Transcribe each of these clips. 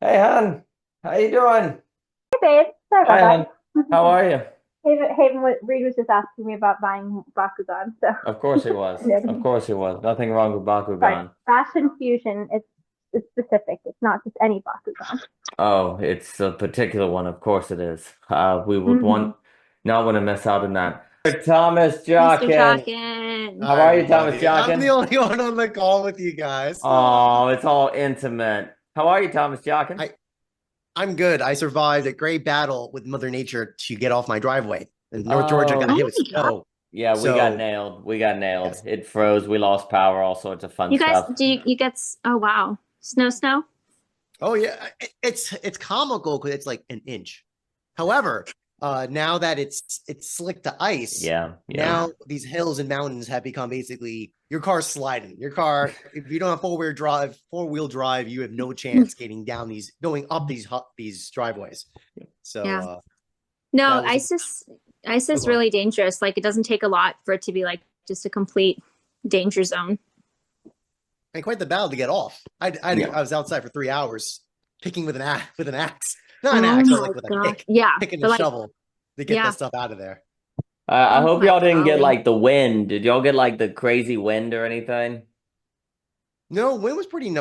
Hey, hon. How you doing? Hey, babe. Sorry about Hi, that. hon. How are you? Reed was just asking me about buying Bakugan, so Of course he was. Of course he was. Nothing wrong with sorry. Bakugan. Fashion fusion. It's specific. It's not just any Bakugan. Oh, it's a particular one. Of course it is. We would Mm-hmm. want not want to miss out on that. Thomas Mr. Jockin. Jockin. How Hi, are you, Thomas everybody. I'm the Jockin? only one on the call with you guys. Oh, it's all intimate. How are you, Thomas Jockin? I, I'm good. I survived a great battle with Mother Nature to get off my driveway. And North Georgia got Oh, hit Oh with my God. snow. yeah, we got So, nailed. We got nailed. yes. It froze. We lost power, all sorts of fun You guys, stuff. you get, oh wow. Snow? Oh, yeah. It's comical because it's like an inch. However, now that it's slick to ice, Yeah, yeah. Yeah. now these hills and mountains have become basically your car sliding. Your car, if you don't have four-wheel drive, you have no chance getting down going up these driveways. So Yeah. No, that was ice is a, really dangerous. Like it doesn't take a lot for it to be like just a complete danger zone. and quite the battle to get off. Yeah. I was outside for 3 hours picking with an axe, not an Oh axe, but my like with a God. pick, Yeah. picking a But like, shovel to get that yeah. stuff out of there. I Oh hope my y'all didn't get golly. like the wind. Did y'all get like the crazy wind or anything? No, wind was pretty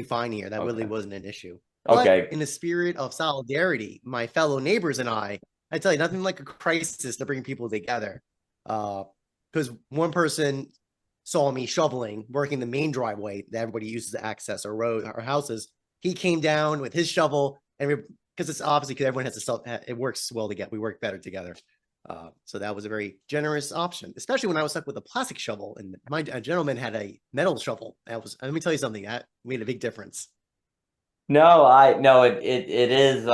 fine here. That really Okay. wasn't an issue. But Okay. in the spirit of solidarity, my fellow neighbors and I tell you, nothing like a crisis to bring people together. Because one person saw me shoveling, working the main driveway that everybody uses to access our road, our houses. He came down with his shovel, and because it's obviously because everyone has to self, it works well together. We work better together. So that was a very generous option, especially when I was stuck with a plastic shovel and a gentleman had a metal shovel. Let me tell you something that made a big difference. No, I no, it is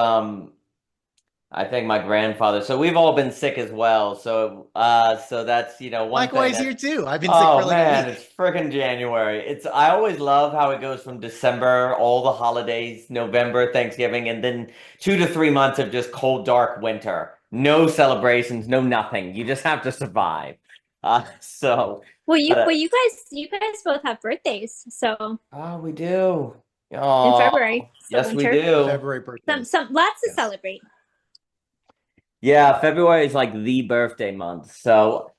I think my grandfather. So we've all been sick as well. So that's, one thing Likewise here that too. I've been sick for oh like a man, it's week. freaking January. I always love how it goes from December, all the holidays, November, Thanksgiving, and then 2 to 3 months of just cold, dark winter. No celebrations, no nothing. You just have to survive. So Well, but you guys both have birthdays. So oh, we do. in Oh, February, so yes, we winter. do. February birthdays. Some lots to Yes. celebrate. Yeah, February is like the birthday month. So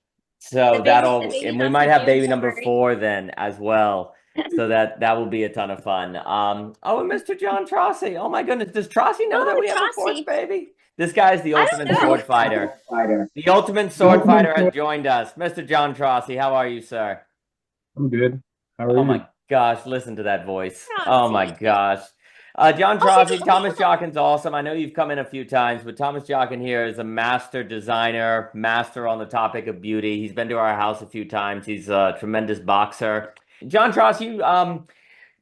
The that'll, baby's and we also might have due in baby number February. 4 then as well. So that will be a ton of fun. Oh, and Mr. John Trossi. Oh my goodness, does Trossi know that Oh, we have a fourth Trossi. baby? This guy's the I ultimate don't sword know. fighter. The ultimate sword fighter has joined us. Mr. John Trossi, how are you, sir? I'm good. How are Oh you? my gosh, listen to that voice. Oh my Trossi. gosh. John Also, Trossi, Thomas Jockin's awesome. I know you've come in a few times, but Thomas Jockin here is a master designer, master on the topic of beauty. He's been to our house a few times. He's a tremendous boxer. John Trossi,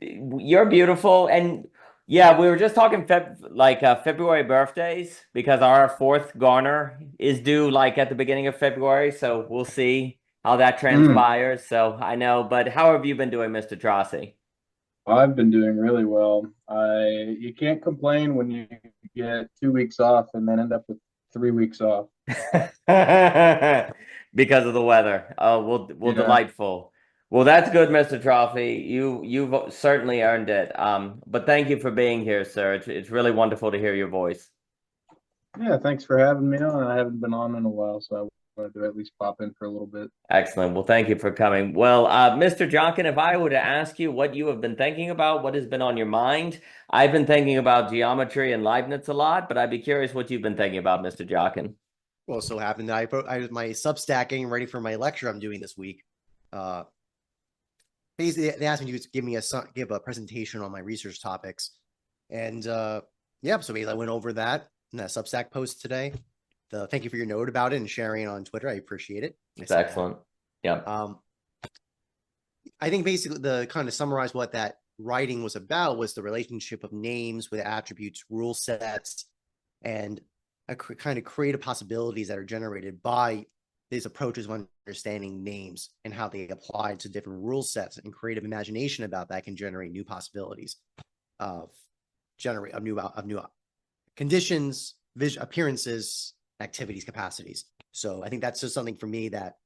you're beautiful. And yeah, we were just talking February birthdays because our fourth Garner is due like at the beginning of February. So we'll see how that Mm, transpires. So I know, but how have you been doing, Mr. Trossi? I've been doing really well. You can't complain when you get 2 weeks off and then end up with 3 weeks off. Because of the weather. Oh, well, Yeah, delightful. Well, that's good, Mr. Trophy. You've certainly earned it. But thank you for being here, sir. It's really wonderful to hear your voice. yeah. Thanks for having me on. I haven't been on in a while, so I wanted to at least pop in for a little bit. Excellent. Well, thank you for coming. Well, Mr. Jonkin, if I were to ask you what you have been thinking about, what has been on your mind, I've been thinking about geometry and Leibniz a lot, but I'd be curious what you've been thinking about, Mr. Jonkin. Well, so happened that I was my Substack getting ready for my lecture I'm doing this week. Uh, Basically, they asked me to give a presentation on my research topics, and yeah, so basically I went over that in that Substack post today. Thank you for your note about it and sharing it on Twitter. I appreciate it. I It's saw that. excellent. Yeah. I think basically the kind of summarize what that writing was about was the relationship of names with attributes, rule sets, and kind of creative possibilities that are generated by these approaches of understanding names and how they apply to different rule sets, and creative imagination about that can generate new possibilities of new conditions, appearances, activities, capacities. So I think that's just something for me that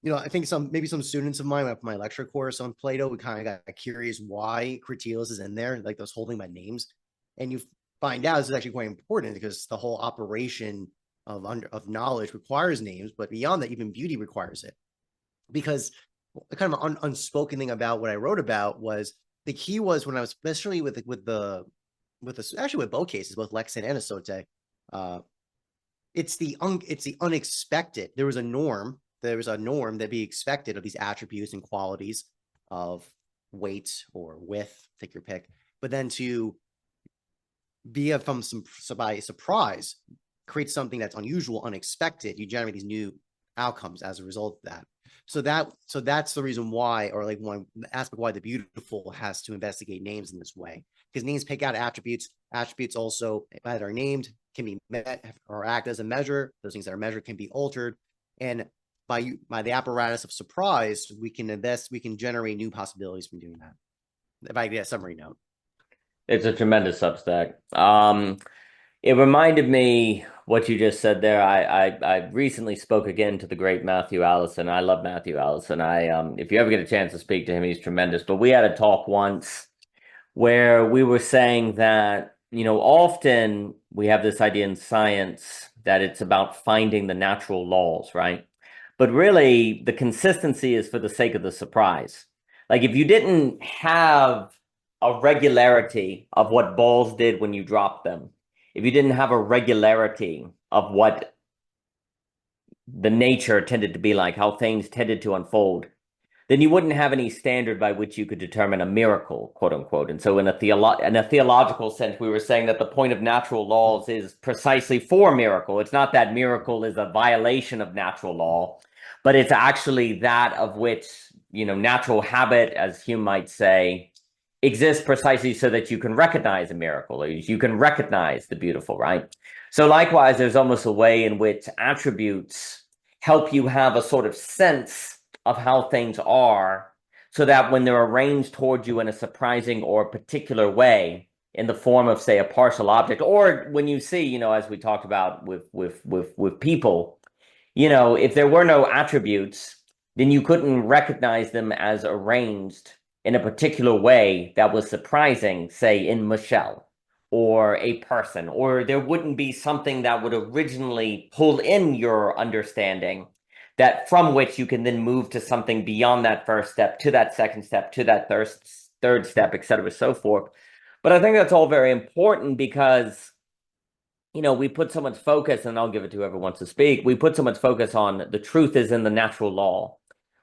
I think maybe some students of mine, my lecture course on Plato, we kind of got curious why Critias is in there, like those holding by names. And you find out this is actually quite important because the whole operation of knowledge requires names, but beyond that, even beauty requires it. Because the kind of unspoken thing about what I wrote about was the key was when I was, especially with both cases, both Lexan and Asote, it's the unexpected. There was a norm that be expected of these attributes and qualities of weight or width, take your pick. But then to be by surprise, create something that's unusual, unexpected, you generate these new outcomes as a result of that. So that's the reason why, or like one aspect why the beautiful has to investigate names in this way, because names pick out attributes. Attributes also that are named can be met or act as a measure. Those things that are measured can be altered, and by the apparatus of surprise, we can generate new possibilities from doing that. If I get a summary note, it's a tremendous Substack. It reminded me what you just said there. I recently spoke again to the great Matthew Allison. I love Matthew Allison. If you ever get a chance to speak to him, he's tremendous. But we had a talk once where we were saying that, often we have this idea in science that it's about finding the natural laws, right? But really, the consistency is for the sake of the surprise. Like if you didn't have a regularity of what balls did when you dropped them, if you didn't have a regularity of what the nature tended to be like, how things tended to unfold, then you wouldn't have any standard by which you could determine a miracle, quote unquote. And so in a theological sense, we were saying that the point of natural laws is precisely for miracle. It's not that miracle is a violation of natural law, but it's actually that of which, natural habit, as Hume might say, exists precisely so that you can recognize a miracle, or you can recognize the beautiful, right? So likewise, there's almost a way in which attributes help you have a sort of sense of how things are, so that when they're arranged towards you in a surprising or particular way, in the form of, say, a partial object, or when you see, as we talked about with people, if there were no attributes, then you couldn't recognize them as arranged in a particular way that was surprising, say, in Michelle or a person, or there wouldn't be something that would originally pull in your understanding, that from which you can then move to something beyond that first step, to that second step, to that third step, et cetera, so forth. But I think that's all very important because, we put so much focus, and I'll give it to whoever wants to speak, we put so much focus on the truth is in the natural law,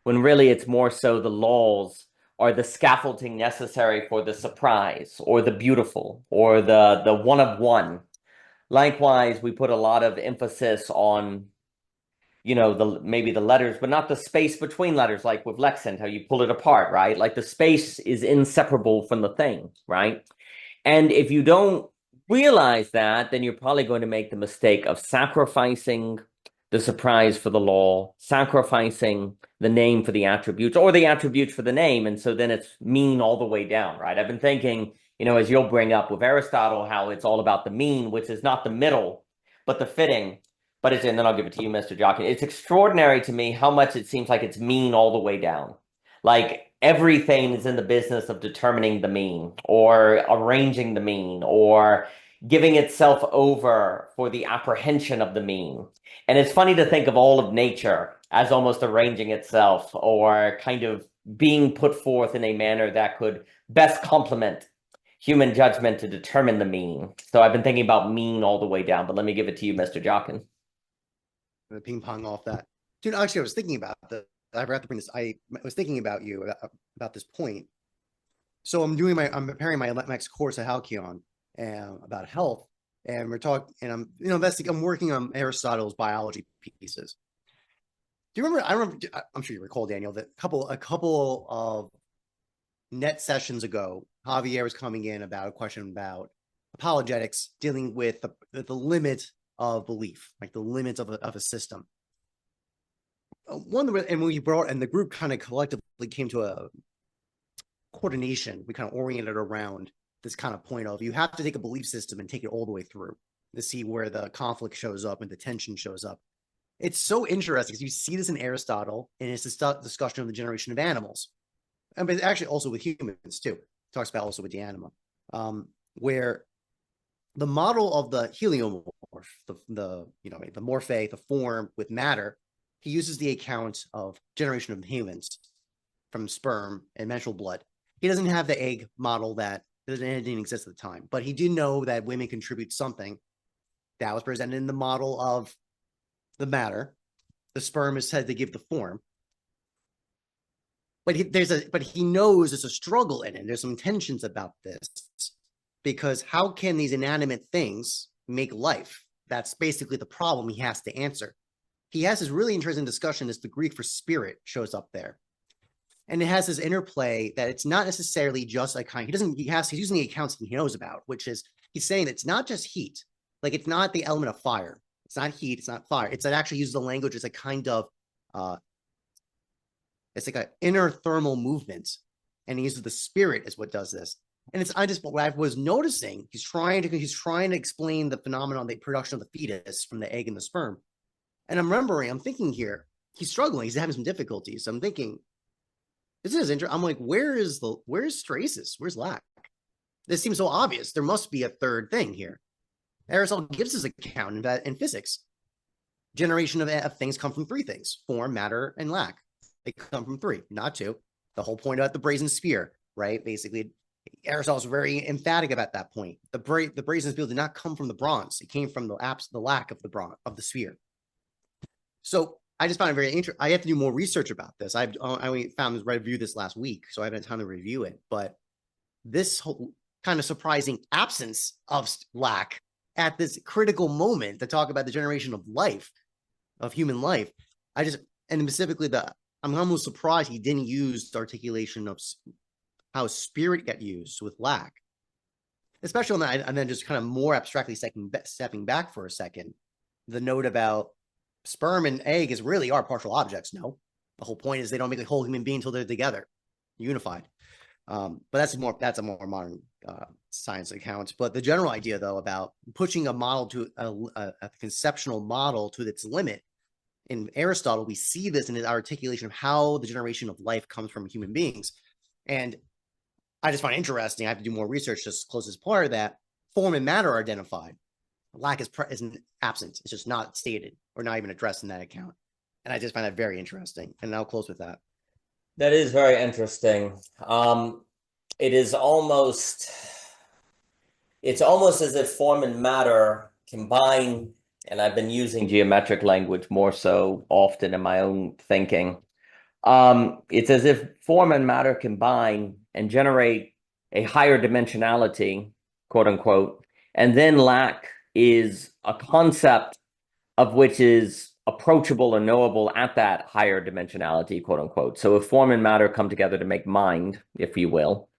when really it's more so the laws are the scaffolding necessary for the surprise or the beautiful or the one of one. Likewise, we put a lot of emphasis on, maybe the letters, but not the space between letters, like with Lexant, how you pull it apart, right? Like the space is inseparable from the thing, right? And if you don't realize that, then you're probably going to make the mistake of sacrificing the surprise for the law, sacrificing the name for the attributes, or the attributes for the name. And so then it's mean all the way down, right? I've been thinking, as you'll bring up with Aristotle, how it's all about the mean, which is not the middle, but the fitting. But and then I'll give it to you, Mr. Jockin. It's extraordinary to me how much it seems like it's mean all the way down. Like everything is in the business of determining the mean, or arranging the mean, or giving itself over for the apprehension of the mean. And it's funny to think of all of nature as almost arranging itself, or kind of being put forth in a manner that could best complement human judgment to determine the mean. So I've been thinking about mean all the way down, but let me give it to you, Mr. Jockin. The ping pong off that, dude. Actually, I was thinking about I forgot to bring this. I was thinking about you about this point. So I'm preparing my next course at Halcyon about health, and we're talking, and I'm working on Aristotle's biology pieces. Do you remember? I'm sure you recall, Daniel, that a couple of net sessions ago, Javier was coming in about a question about apologetics, dealing with the limit of belief, like the limits of a system. And when we brought, and the group kind of collectively came to a coordination, we kind of oriented around this kind of point of, you have to take a belief system and take it all the way through to see where the conflict shows up and the tension shows up. it's so interesting because you see this in Aristotle in his discussion of the generation of animals, but actually also with humans too. Talks about also with the anima, where the model of the heliomorph, the morphe, the form with matter, he uses the account of generation of humans from sperm and menstrual blood. He doesn't have the egg model that didn't exist at the time, but he did know that women contribute something that was presented in the model of the matter. The sperm is said to give the form. But he knows there's a struggle in it. There's some tensions about this, because how can these inanimate things make life? That's basically the problem he has to answer. He has this really interesting discussion as the Greek for spirit shows up there. And it has this interplay that it's not necessarily just a kind. He's using the accounts he knows about, which is he's saying that it's not just heat. Like, it's not the element of fire. It's not heat. It's not fire. It's that actually uses the language as a kind of, it's like an inner thermal movement. And he uses the spirit as what does this. And what I was noticing, he's trying to explain the phenomenon, the production of the fetus from the egg and the sperm. And I'm thinking here, he's struggling. He's having some difficulties. So I'm thinking, this is interesting. I'm like, where's stasis? Where's lack? This seems so obvious. There must be a third thing here. Aristotle gives his account in physics. Generation of things come from three things: form, matter, and lack. They come from three, not two. The whole point about the brazen spear, right? Basically, Aristotle's very emphatic about that point. The brazen spear did not come from the bronze. It came from the lack of the sphere. So I just found it very interesting. I have to do more research about this. I only reviewed this last week, so I haven't had time to review it. But this whole kind of surprising absence of lack at this critical moment to talk about the generation of life, of human life, and specifically I'm almost surprised he didn't use the articulation of how spirit get used with lack, especially on that. And then just kind of more abstractly stepping back for a second, the note about sperm and egg really are partial objects. No, the whole point is they don't make a whole human being until they're together, unified. But that's a more modern science account. But the general idea, though, about pushing a model to a conceptual model to its limit in Aristotle, we see this in his articulation of how the generation of life comes from human beings. And I just find it interesting. I have to do more research just close as part of that. Form and matter are identified. Lack is absent. It's just not stated or not even addressed in that account. And I just find that very interesting. And I'll close with that. That is very interesting. It's almost as if form and matter combine, and I've been using geometric language more so often in my own thinking. It's as if form and matter combine and generate a higher dimensionality, quote unquote, and then lack is a concept of which is approachable or knowable at that higher dimensionality, quote unquote. So if form and matter come together to make mind, if you will,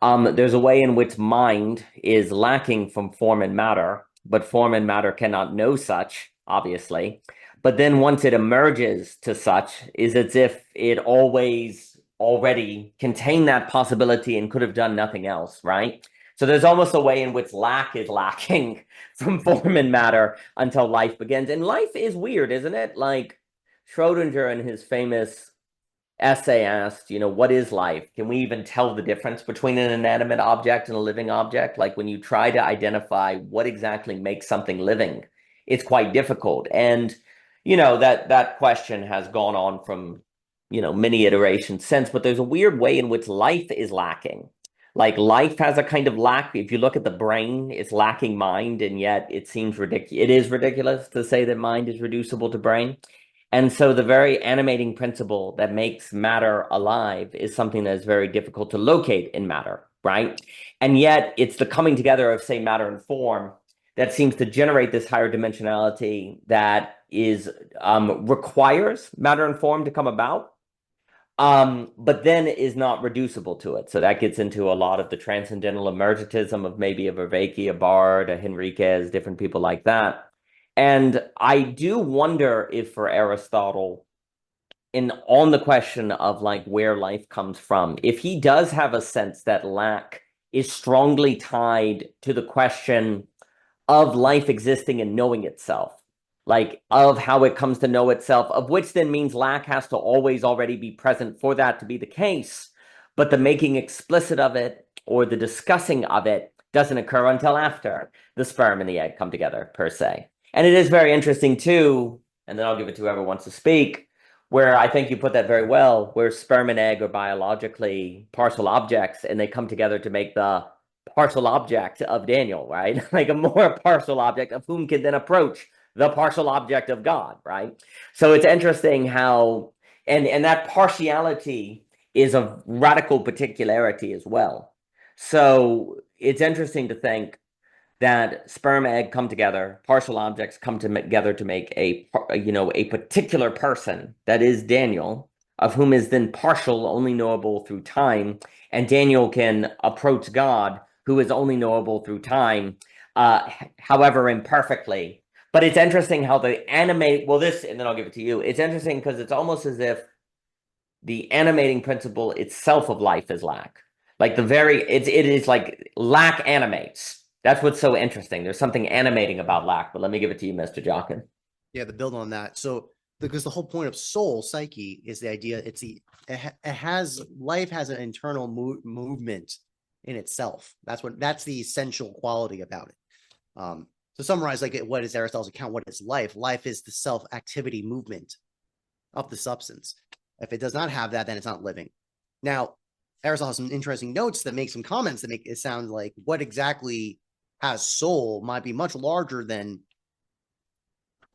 there's a way in which mind is lacking from form and matter, but form and matter cannot know such, obviously. But then once it emerges to such, is as if it always already contained that possibility and could have done nothing else, right? So there's almost a way in which lack is lacking from form and matter until life begins. And life is weird, isn't it? Like Schrodinger in his famous essay asked, what is life? Can we even tell the difference between an inanimate object and a living object? Like when you try to identify what exactly makes something living, it's quite difficult. And, that question has gone on from, many iterations since, but there's a weird way in which life is lacking. Like life has a kind of lack. If you look at the brain, it's lacking mind, and yet it seems ridiculous. It is ridiculous to say that mind is reducible to brain. And so the very animating principle that makes matter alive is something that is very difficult to locate in matter, right? And yet it's the coming together of, say, matter and form that seems to generate this higher dimensionality that requires matter and form to come about. But then is not reducible to it. So that gets into a lot of the transcendental emergentism of maybe a Vervaeke, a Bard, a Henriquez, different people like that. And I do wonder if for Aristotle, on the question of like where life comes from, if he does have a sense that lack is strongly tied to the question of life existing and knowing itself. like of how it comes to know itself, of which then means lack has to always already be present for that to be the case. But the making explicit of it or the discussing of it doesn't occur until after the sperm and the egg come together, per se. And it is very interesting, too, and then I'll give it to whoever wants to speak, where I think you put that very well, where sperm and egg are biologically partial objects, and they come together to make the partial object of Daniel, right? Like a more partial object of whom can then approach the partial object of God, right? So it's interesting how, and that partiality is a radical particularity as well. So it's interesting to think that sperm egg come together, partial objects come together to make a particular person that is Daniel, of whom is then partial, only knowable through time, and Daniel can approach God, who is only knowable through time, however imperfectly. But it's interesting how they animate, well, this, and then I'll give it to you. It's interesting because it's almost as if the animating principle itself of life is lack. Like it is like lack animates. That's what's so interesting. There's something animating about lack, but let me give it to you, Mr. Jockin. Yeah, to build on that. So because the whole point of soul, psyche, is the idea life has an internal movement in itself. That's the essential quality about it. To summarize, like what is Aristotle's account? What is life? Life is the self-activity movement of the substance. If it does not have that, then it's not living. Now, Aristotle has some interesting notes that make some comments that make it sound like what exactly has soul might be much larger than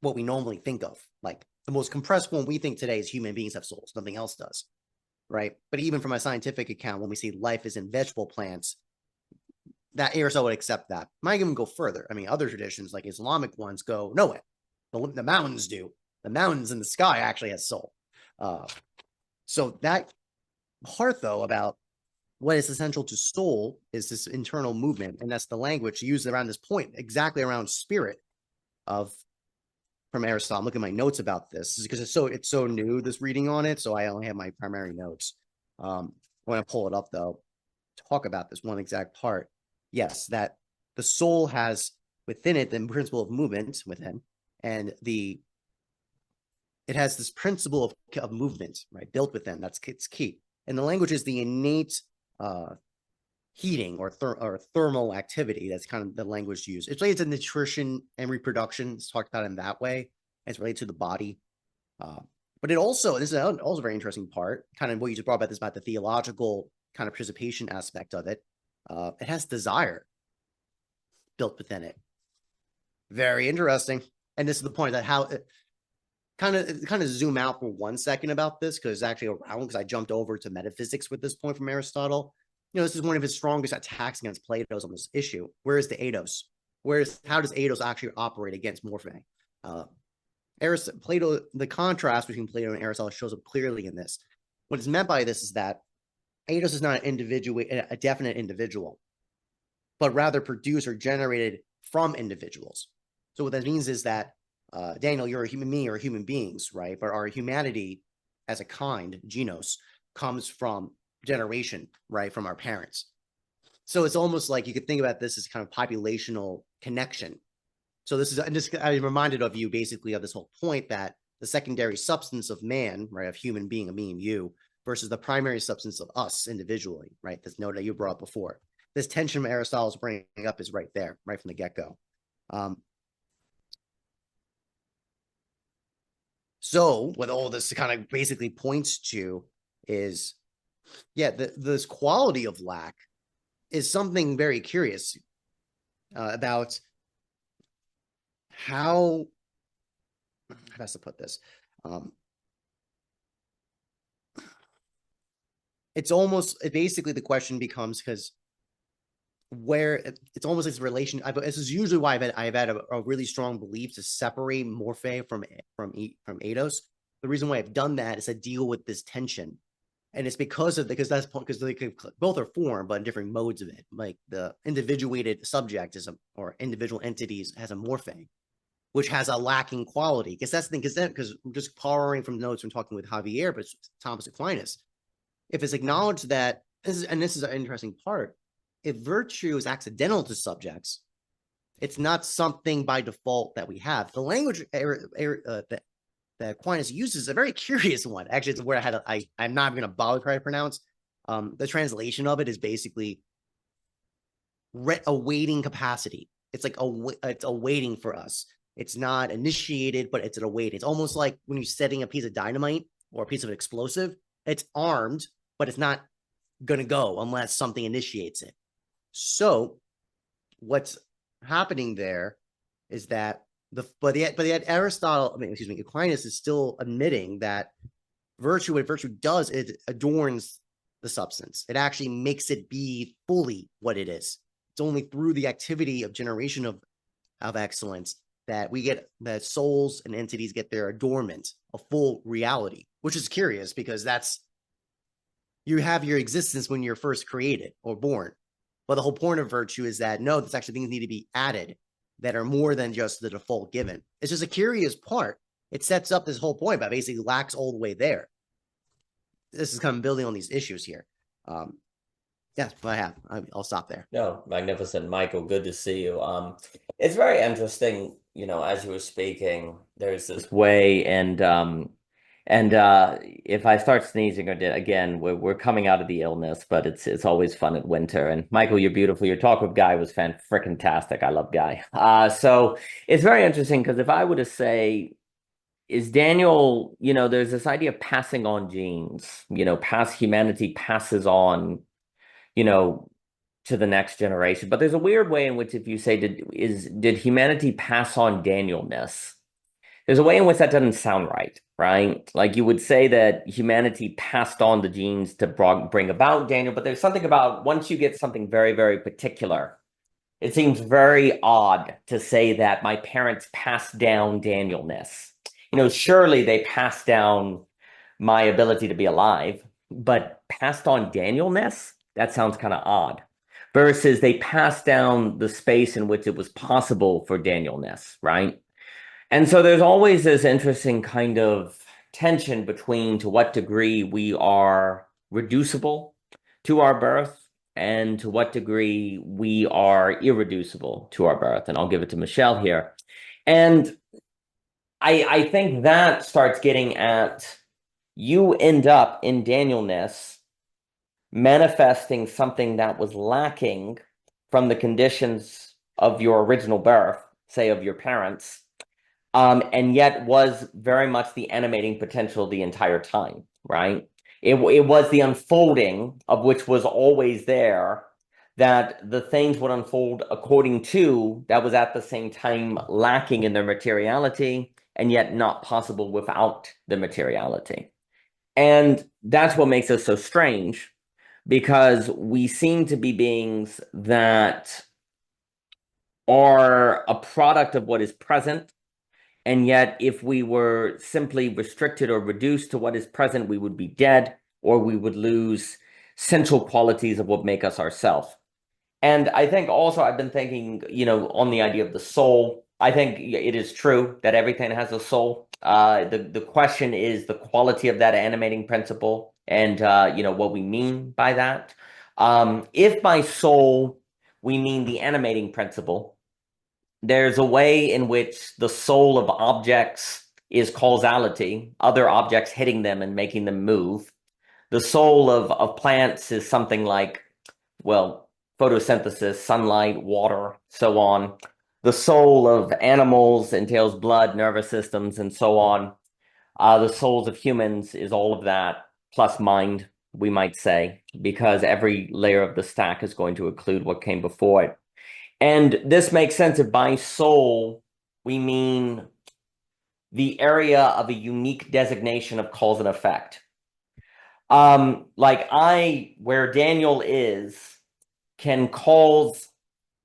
what we normally think of. Like the most compressed one we think today is human beings have souls. Nothing else does, right? But even from a scientific account, when we see life is in vegetable plants, that Aristotle would accept that. Might even go further. I mean, other traditions like Islamic ones go, no way. The mountains do. The mountains in the sky actually has soul. So that part, though, about what is essential to soul is this internal movement, and that's the language used around this point, exactly around spirit from Aristotle. I'm looking at my notes about this because it's so new, this reading on it, so I only have my primary notes. When I pull it up, though, talk about this one exact part. Yes, that the soul has within it the principle of movement within, and it has this principle of movement, right, built within. It's key. And the language is the innate heating or thermal activity. That's kind of the language used. It's related to nutrition and reproduction. It's talked about in that way. It's related to the body. But it also, this is also a very interesting part, kind of what you just brought about this, about the theological kind of participation aspect of it. It has desire built within it. Very interesting. And this is the point that how it kind of zoom out for 1 second about this, because it's actually around, because I jumped over to metaphysics with this point from Aristotle. This is one of his strongest attacks against Plato's on this issue. Where is the eidos? How does eidos actually operate against morphe? Plato, the contrast between Plato and Aristotle shows up clearly in this. What is meant by this is that eidos is not a definite individual, but rather produced or generated from individuals. So what that means is that Daniel, you're a human being or human beings, right? But our humanity as a kind, genus, comes from generation, right? From our parents. So it's almost like you could think about this as kind of populational connection. So this is, I'm reminded of you basically of this whole point that the secondary substance of man, right, of human being, of me and you, versus the primary substance of us individually, right? This note that you brought up before. This tension Aristotle's bringing up is right there, right from the get-go. So what all this kind of basically points to is, yeah, this quality of lack is something very curious about how best to put this. Basically the question becomes, because it's almost this relation. This is usually why I've had a really strong belief to separate morphe from eidos. The reason why I've done that is to deal with this tension, and it's because they both are formed, but in different modes of it. Like the individuated subject or individual entities has a morphe, which has a lacking quality. Because that's the thing. Because I'm just borrowing from notes from talking with Javier, but Thomas Aquinas. If it's acknowledged that this is an interesting part. If virtue is accidental to subjects, It's not something by default that we have. The language that Aquinas uses is a very curious one. Actually, it's a word I'm not going to bother trying to pronounce. The translation of it is basically awaiting capacity. It's like it's awaiting for us. It's not initiated, but it's an await. It's almost like when you're setting a piece of dynamite or a piece of explosive. It's armed, but it's not going to go unless something initiates it. So what's happening there is that but yet Aristotle, Aquinas is still admitting that virtue, what virtue does, it adorns the substance. It actually makes it be fully what it is. It's only through the activity of generation of excellence that we get that souls and entities get their adornment, a full reality, which is curious because you have your existence when you're first created or born. But the whole point of virtue is that no, there's actually things need to be added that are more than just the default given. It's just a curious part. It sets up this whole point, but basically lacks all the way there. This is kind of building on these issues here. Yeah, I'll stop there. No, magnificent, Michael. Good to see you. It's very interesting, as you were speaking, there's this way, and if I start sneezing again, we're coming out of the illness, but it's always fun at winter. And Michael, you're beautiful. Your talk with Guy was freaking-tastic. I love Guy. So it's very interesting because if I were to say, is Daniel, there's this idea of passing on genes, humanity passes on, to the next generation. But there's a weird way in which if you say, did humanity pass on Danielness? There's a way in which that doesn't sound right? Like you would say that humanity passed on the genes to bring about Daniel, but there's something about once you get something very, very particular, it seems very odd to say that my parents passed down Danielness. Surely they passed down my ability to be alive, but passed on Danielness? That sounds kind of odd. Versus they passed down the space in which it was possible for Danielness, right? And so there's always this interesting kind of tension between to what degree we are reducible to our birth and to what degree we are irreducible to our birth. And I'll give it to Michelle here. And I think that starts getting at you end up in Danielness manifesting something that was lacking from the conditions of your original birth, say of your parents, and yet was very much the animating potential the entire time, right? It was the unfolding of which was always there, that the things would unfold according to that was at the same time lacking in their materiality and yet not possible without the materiality. And that's what makes us so strange, because we seem to be beings that are a product of what is present. And yet, if we were simply restricted or reduced to what is present, we would be dead, or we would lose central qualities of what make us ourselves. And I think also I've been thinking, on the idea of the soul. I think it is true that everything has a soul. The question is the quality of that animating principle and, what we mean by that. If by soul we mean the animating principle, there's a way in which the soul of objects is causality, other objects hitting them and making them move. The soul of plants is something like, photosynthesis, sunlight, water, so on. The soul of animals entails blood, nervous systems, and so on. The souls of humans is all of that, plus mind, we might say, because every layer of the stack is going to include what came before it. And this makes sense if by soul we mean the area of a unique designation of cause and effect. Where Daniel is, can cause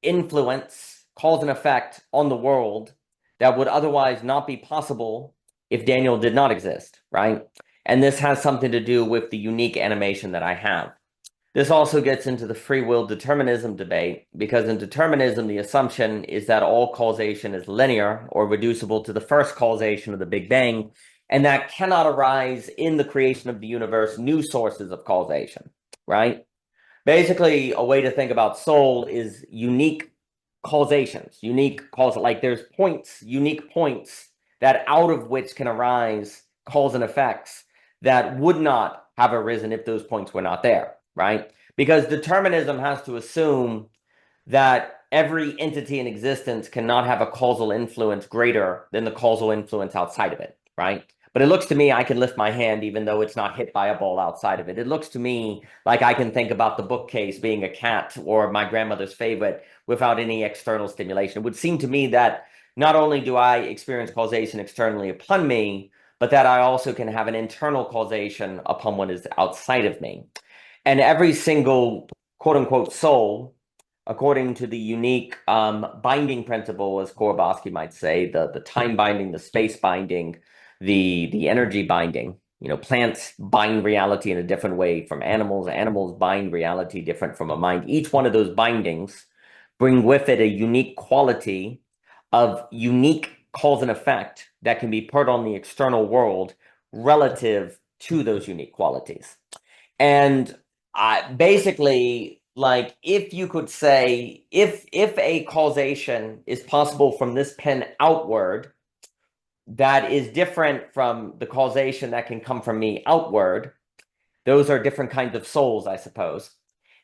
influence, cause and effect on the world that would otherwise not be possible if Daniel did not exist, right? And this has something to do with the unique animation that I have. This also gets into the free will determinism debate, because in determinism, the assumption is that all causation is linear or reducible to the first causation of the Big Bang, and that cannot arise in the creation of the universe new sources of causation, right? Basically, a way to think about soul is unique causations, unique cause, like there's points, unique points that out of which can arise cause and effects that would not have arisen if those points were not there, right? Because determinism has to assume that every entity in existence cannot have a causal influence greater than the causal influence outside of it, right? But it looks to me I can lift my hand even though it's not hit by a ball outside of it. It looks to me like I can think about the bookcase being a cat or my grandmother's favorite without any external stimulation. It would seem to me that not only do I experience causation externally upon me, but that I also can have an internal causation upon what is outside of me. And every single quote unquote soul, according to the unique binding principle, as Korobowski might say, the time binding, the space binding, the energy binding. You know, plants bind reality in a different way from animals. Animals bind reality different from a mind. Each one of those bindings bring with it a unique quality of unique cause and effect that can be put on the external world relative to those unique qualities. And basically, like, if you could say, if a causation is possible from this pen outward, that is different from the causation that can come from me outward, those are different kinds of souls, I suppose.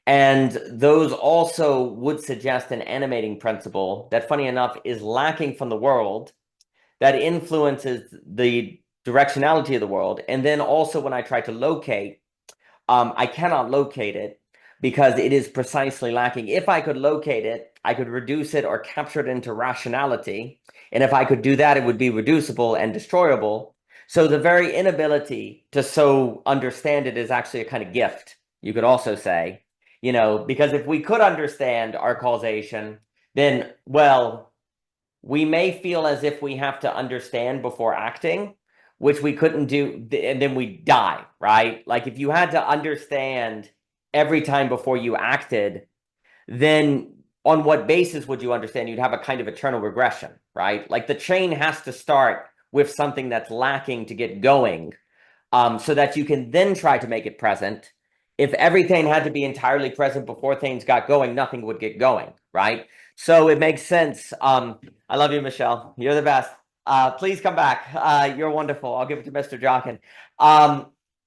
And those also would suggest an animating principle that, funny enough, is lacking from the world, that influences the directionality of the world. And then also when I try to locate, I cannot locate it because it is precisely lacking. If I could locate it, I could reduce it or capture it into rationality. And if I could do that, it would be reducible and destroyable. So the very inability to so understand it is actually a kind of gift, you could also say, you know, because if we could understand our causation, then, well, we may feel as if we have to understand before acting, which we couldn't do, and then we die, right? Like if you had to understand every time before you acted, then on what basis would you understand? You'd have a kind of eternal regression, right? Like the chain has to start with something that's lacking to get going, so that you can then try to make it present. If everything had to be entirely present before things got going, nothing would get going, right? So it makes sense. I love you, Michelle. You're the best. Please come back. You're wonderful. I'll give it to Mr. Jockin.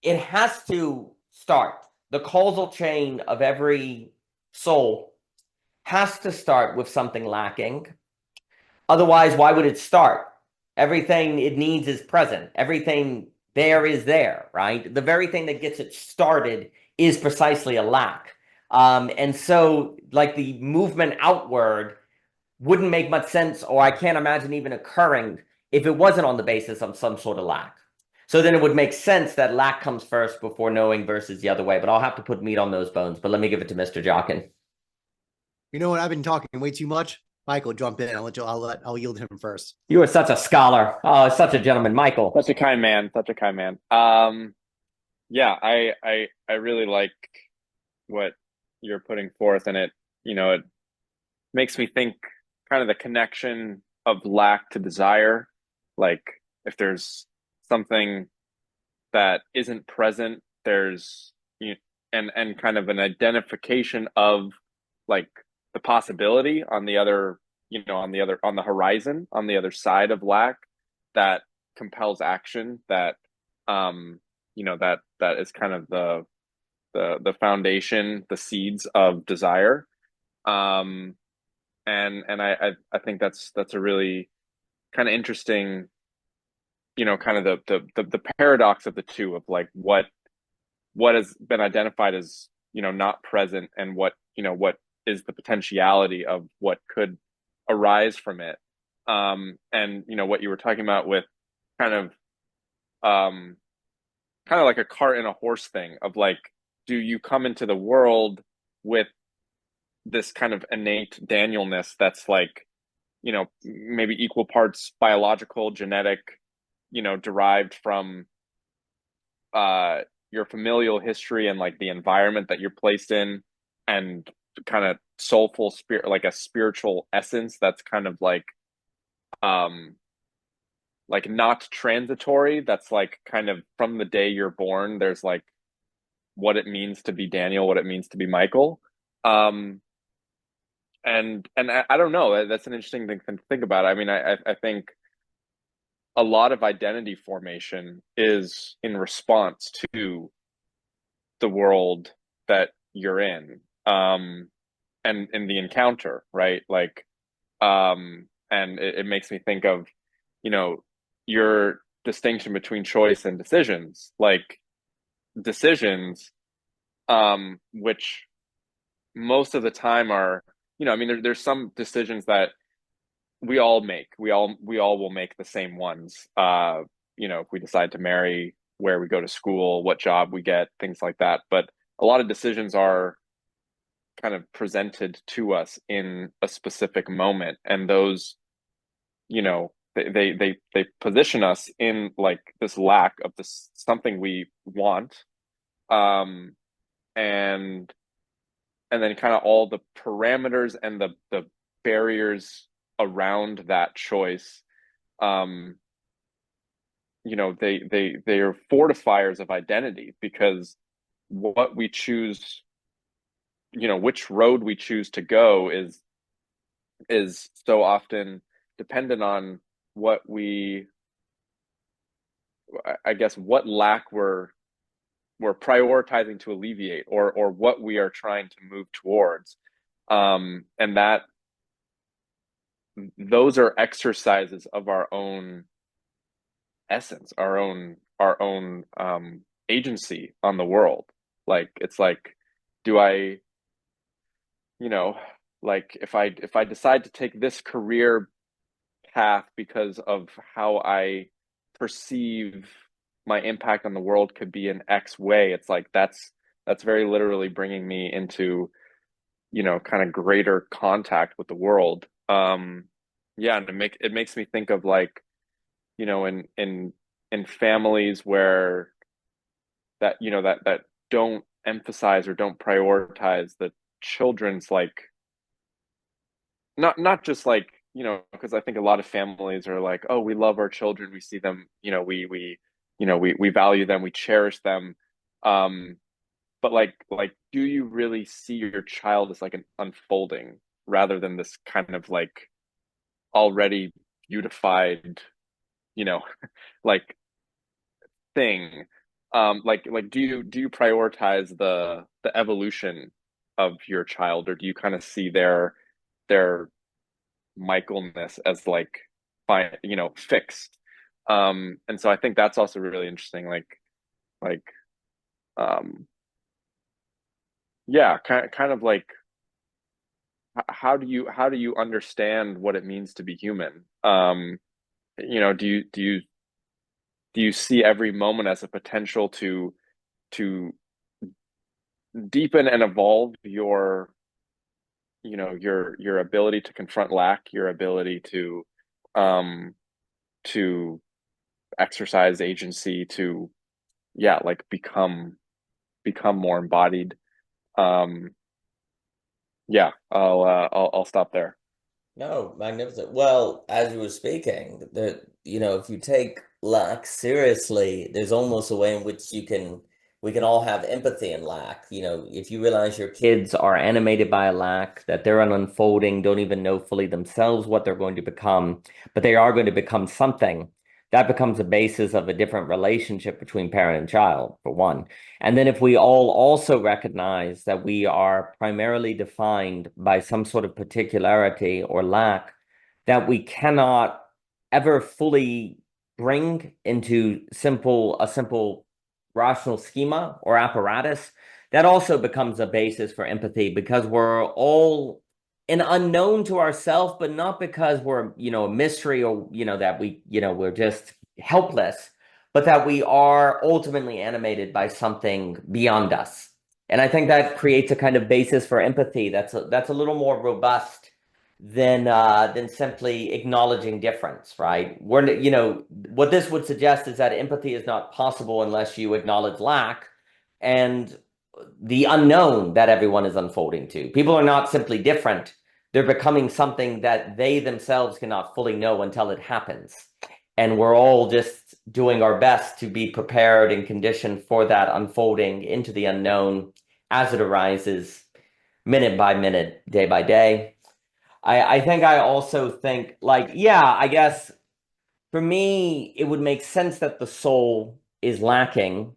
It has to start. The causal chain of every soul has to start with something lacking. Otherwise, why would it start? Everything it needs is present. Everything there is there, right? The very thing that gets it started is precisely a lack. And so, like, the movement outward wouldn't make much sense, or I can't imagine even occurring if it wasn't on the basis of some sort of lack. So then it would make sense that lack comes first before knowing versus the other way. But I'll have to put meat on those bones. But let me give it to Mr. Jockin. You know what? I've been talking way too much. Michael, jump in. I'll yield him first. You are such a scholar. Oh, such a gentleman, Michael. Such a kind man. Such a kind man. Yeah, I really like what you're putting forth, and it makes me think kind of the connection of lack to desire. Like if there's something that isn't present, there's and kind of an identification of like the possibility on the other, on the horizon, on the other side of lack, that compels action, that that is kind of the foundation, the seeds of desire. And I think that's a really kind of interesting, kind of the paradox of the two, of like what has been identified as not present, and what is the potentiality of what could arise from it. And what you were talking about with kind of like a cart and a horse thing, of like, do you come into the world with this kind of innate Danielness that's like, maybe equal parts biological, genetic, derived from your familial history and like the environment that you're placed in, and kind of soulful spirit, like a spiritual essence that's kind of like not transitory, that's like kind of from the day you're born, there's like what it means to be Daniel, what it means to be Michael. I don't know. That's an interesting thing to think about. I mean, I think a lot of identity formation is in response to the world that you're in, and in the encounter, right? Like, and it makes me think of, you know, your distinction between choice and decisions. Like decisions, which most of the time are, you know, I mean, there's some decisions that we all make. We all will make the same ones. You know, if we decide to marry, where we go to school, what job we get, things like that. But a lot of decisions are kind of presented to us in a specific moment, and those, you know, they position us in like this lack of this something we want, um, and then kind of all the parameters and the barriers around that choice, um, you know, they are fortifiers of identity, because what we choose, you know, which road we choose to go is so often dependent on what we, I guess, what lack we're prioritizing to alleviate, or what we are trying to move towards, and that those are exercises of our own essence, our own agency on the world. Like it's like, do I, you know, like if I decide to take this career path because of how I perceive my impact on the world could be in X way, it's like that's very literally bringing me into, you know, kind of greater contact with the world. Yeah, and it makes me think of like, you know, in families where that, you know, that don't emphasize or don't prioritize the children's, like, not just like, you know, because I think a lot of families are like, oh, we love our children, we see them, you know, we you know, we value them, we cherish them, but like do you really see your child as like an unfolding, rather than this kind of like already beautified, you know, like thing? Like do you prioritize the evolution of your child, or do you kind of see their Michaelness as like fine, you know, fixed? And so I think that's also really interesting. Like um, yeah, kind of like how do you understand what it means to be human? You know, do you see every moment as a potential to deepen and evolve your, you know, your ability to confront lack, your ability um to exercise agency, to, yeah, like become more embodied? um yeah, I'll stop there. No, magnificent. Well, as you were speaking, if you take lack seriously, there's almost a way in which we can all have empathy in lack. You know, if you realize your kids are animated by a lack, that they're an unfolding, don't even know fully themselves what they're going to become, but they are going to become something. That becomes a basis of a different relationship between parent and child, for one. And then if we all also recognize that we are primarily defined by some sort of particularity or lack that we cannot ever fully bring into a simple rational schema or apparatus, that also becomes a basis for empathy, because we're all an unknown to ourselves, but not because we're, you know, a mystery, or, you know, that we, you know, we're just helpless, but that we are ultimately animated by something beyond us. And I think that creates a kind of basis for empathy that's a little more robust than simply acknowledging difference, right? We're, you know, what this would suggest is that empathy is not possible unless you acknowledge lack and the unknown that everyone is unfolding to. People are not simply different. They're becoming something that they themselves cannot fully know until it happens. And we're all just doing our best to be prepared and conditioned for that unfolding into the unknown as it arises, minute by minute, day by day. I think I also think like, yeah, I guess for me, it would make sense that the soul is lacking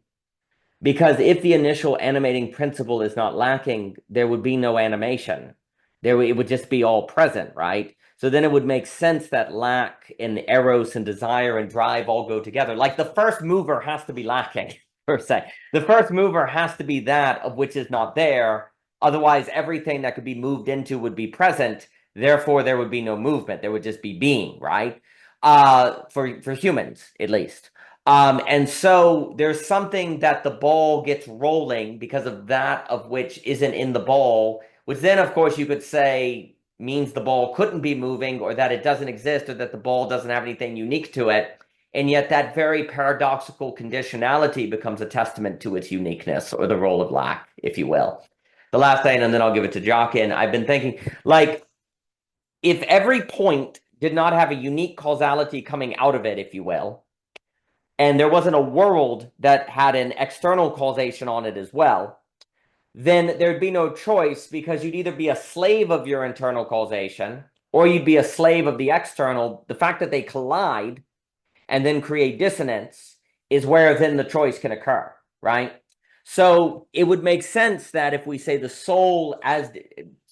because if the initial animating principle is not lacking, there would be no animation. It would just be all present, right? So then it would make sense that lack and eros and desire and drive all go together. Like the first mover has to be lacking, per se. The first mover has to be that of which is not there. Otherwise, everything that could be moved into would be present. Therefore, there would be no movement. There would just be being, right? For humans, at least. And so there's something that the ball gets rolling because of that of which isn't in the ball, which then, of course, you could say means the ball couldn't be moving or that it doesn't exist or that the ball doesn't have anything unique to it. And yet that very paradoxical conditionality becomes a testament to its uniqueness or the role of lack, if you will. The last thing, and then I'll give it to Jockin. I've been thinking, like, if every point did not have a unique causality coming out of it, if you will, and there wasn't a world that had an external causation on it as well, then there'd be no choice because you'd either be a slave of your internal causation or you'd be a slave of the external. The fact that they collide and then create dissonance is where then the choice can occur, right? So it would make sense that if we say the soul as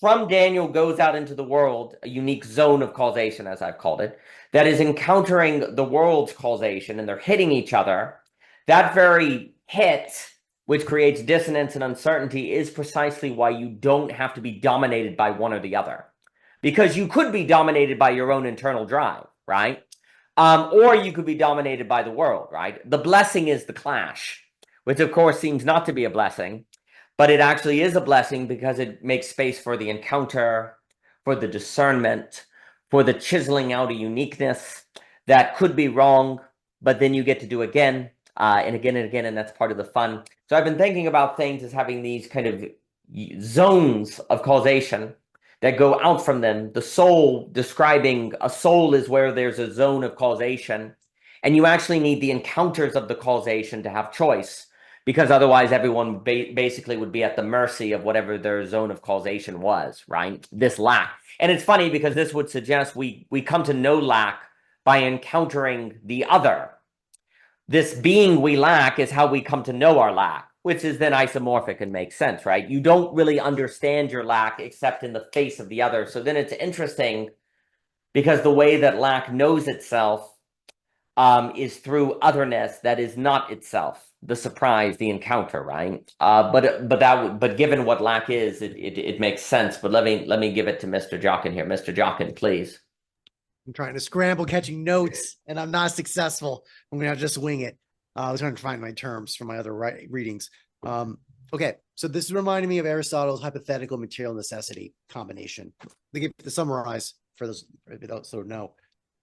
from Daniel goes out into the world, a unique zone of causation, as I've called it, that is encountering the world's causation and they're hitting each other, that very hit, which creates dissonance and uncertainty, is precisely why you don't have to be dominated by one or the other. Because you could be dominated by your own internal drive, right? Or you could be dominated by the world, right? The blessing is the clash, which of course seems not to be a blessing, but it actually is a blessing because it makes space for the encounter, for the discernment, for the chiseling out a uniqueness that could be wrong, but then you get to do again and again and again, and that's part of the fun. So I've been thinking about things as having these kind of zones of causation that go out from them. The soul, describing a soul is where there's a zone of causation, and you actually need the encounters of the causation to have choice, because otherwise everyone basically would be at the mercy of whatever their zone of causation was, right? This lack. And it's funny because this would suggest we come to know lack by encountering the other. This being we lack is how we come to know our lack, which is then isomorphic and makes sense, right? You don't really understand your lack except in the face of the other. So then it's interesting because the way that lack knows itself is through otherness that is not itself, the surprise, the encounter, right? But given what lack is, it makes sense. But let me give it to Mr. Jockin here. Mr. Jockin, please. I'm trying to scramble catching notes and I'm not successful. I'm going to just wing it. I was trying to find my terms from my other readings. Okay, so this is reminding me of Aristotle's hypothetical material necessity combination. To summarize for those who don't know.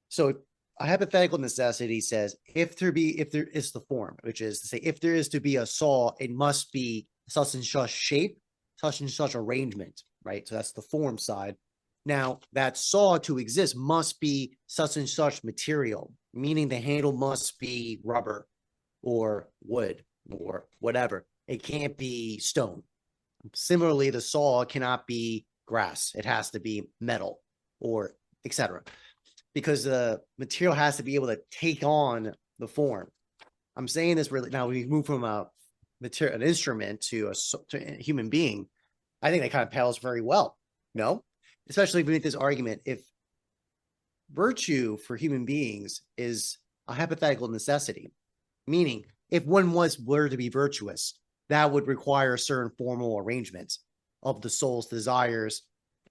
So a hypothetical necessity says if there is the form, which is to say if there is to be a saw, it must be such and such shape, such and such arrangement, right? So that's the form side. Now, that saw to exist must be such and such material, meaning the handle must be rubber or wood or whatever. It can't be stone. Similarly, the saw cannot be grass. It has to be metal or etc. Because the material has to be able to take on the form. I'm saying this really now. We move from an instrument to a human being. I think that kind of pales very well. No. Especially if we make this argument, if virtue for human beings is a hypothetical necessity, meaning if one were to be virtuous, that would require certain formal arrangements of the soul's desires,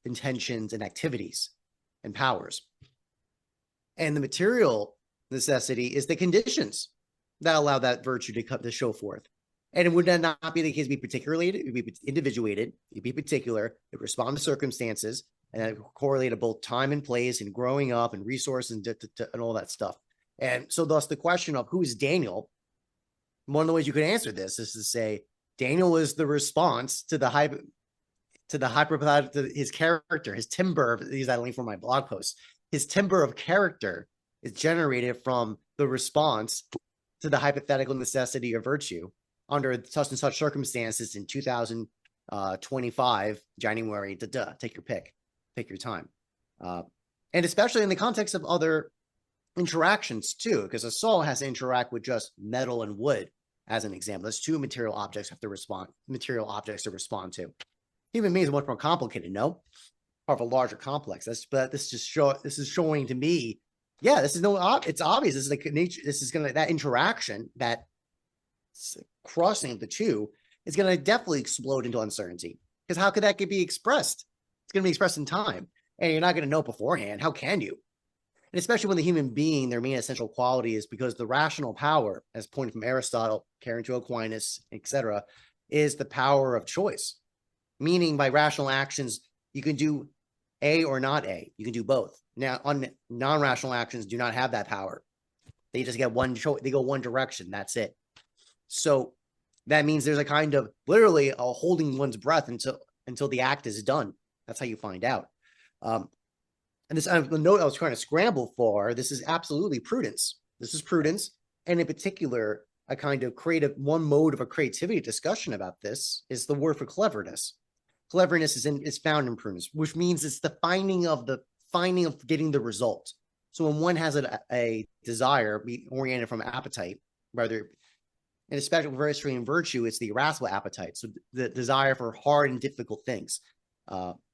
intentions, and activities and powers. And the material necessity is the conditions that allow that virtue to show forth. And it would not be the case, be particularly, it would be individuated, it'd be particular, it would respond to circumstances, and that correlate to both time and place and growing up and resources and all that stuff. And so thus the question of who is Daniel, one of the ways you could answer this is to say Daniel is the response to his character, his timbre. Use that link from my blog post. His timbre of character is generated from the response to the hypothetical necessity of virtue under such and such circumstances in 2025 January. Take your pick. Take your time. And especially in the context of other interactions too, because a saw has to interact with just metal and wood, as an example. That's two material objects to respond to. Human beings are much more complicated, no? Part of a larger complex. But this is showing to me, yeah, this is it's obvious. This is like nature. This is that interaction, that crossing of the two is gonna definitely explode into uncertainty. Because how could that be expressed? It's gonna be expressed in time, and you're not gonna know beforehand. How can you? And especially when the human being, their main essential quality is because the rational power, as pointed from Aristotle, carrying to Aquinas, etc., is the power of choice. Meaning by rational actions, you can do A or not A. You can do both. Now, on non-rational actions do not have that power. They just get one choice. They go one direction. That's it. So that means there's a kind of literally a holding one's breath until the act is done. That's how you find out. And this, the note I was trying to scramble for, this is absolutely prudence. This is prudence. And in particular, a kind of one mode of a creativity discussion about this is the word for cleverness. Cleverness is found in prudence, which means it's the finding of getting the result. So when one has a desire oriented from appetite, rather, and especially very straight in virtue, it's the irascible appetite. So the desire for hard and difficult things,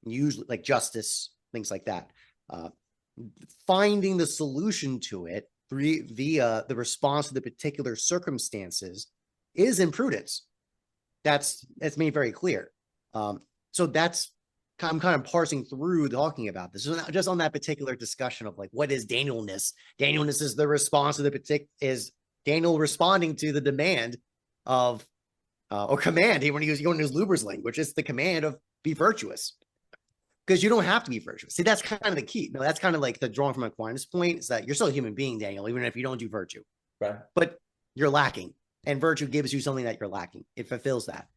usually like justice, things like that. Finding the solution to it via the response to the particular circumstances is imprudence. That's made very clear. So I'm kind of parsing through talking about this. So just on that particular discussion of like, what is Danielness? Danielness is the response to is Daniel responding to the demand of, or command, when he was going to use Luber's language, it's the command of be virtuous. Because you don't have to be virtuous. See, that's kind of the key. No, that's kind of like the drawing from Aquinas' point, is that you're still a human being, Daniel, even if you don't do virtue. Right. But you're lacking. And virtue gives you something that you're lacking. It fulfills that.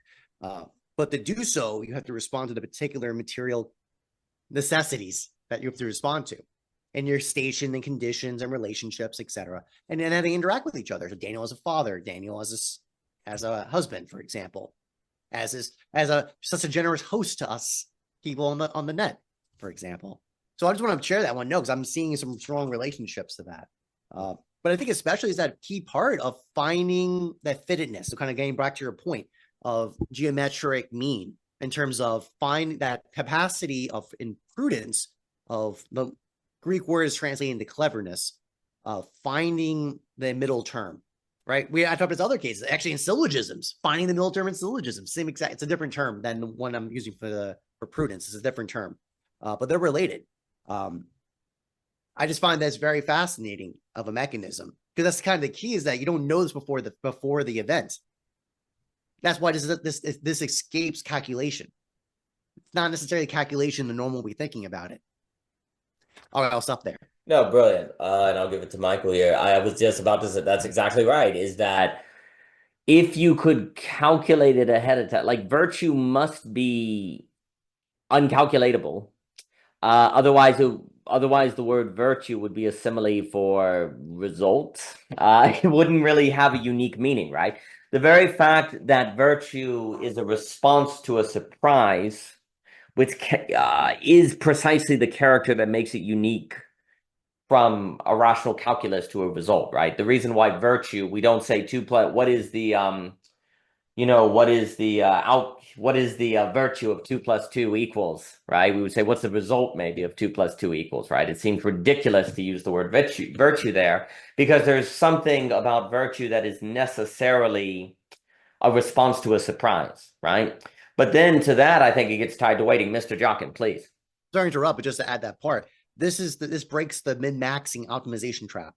But to do so, you have to respond to the particular material necessities that you have to respond to. And your station and conditions and relationships, etc. And then how they interact with each other. So Daniel as a father, Daniel as a husband, for example, as such a generous host to us people on the net, for example. So I just want to share that one note because I'm seeing some strong relationships to that. But I think especially is that key part of finding that fittedness. So kind of getting back to your point of geometric mean in terms of finding that capacity of imprudence of the Greek word is translated into cleverness, finding the middle term, right? I talked about other cases, actually in syllogisms, finding the middle term in syllogisms, it's a different term than the one I'm using for prudence. It's a different term, but they're related. I just find that's very fascinating of a mechanism because that's kind of the key is that you don't know this before the event. That's why this escapes calculation. It's not necessarily calculation the normal way thinking about it. All right, I'll stop there. No, brilliant. And I'll give it to Michael here. I was just about to say that's exactly right. Is that if you could calculate it ahead of time, like virtue must be uncalculatable. Otherwise, the word virtue would be a simile for result. It wouldn't really have a unique meaning, right? The very fact that virtue is a response to a surprise, which is precisely the character that makes it unique from a rational calculus to a result, right? The reason why virtue, we don't say 2 plus, what is the virtue of 2 plus 2 equals, right? We would say, what's the result maybe of 2 plus 2 equals, right? It seems ridiculous to use the word virtue there because there's something about virtue that is necessarily a response to a surprise, right? But then to that, I think it gets tied to waiting. Mr. Jockin, please. Sorry to interrupt, but just to add that part, this breaks the min-maxing optimization trap.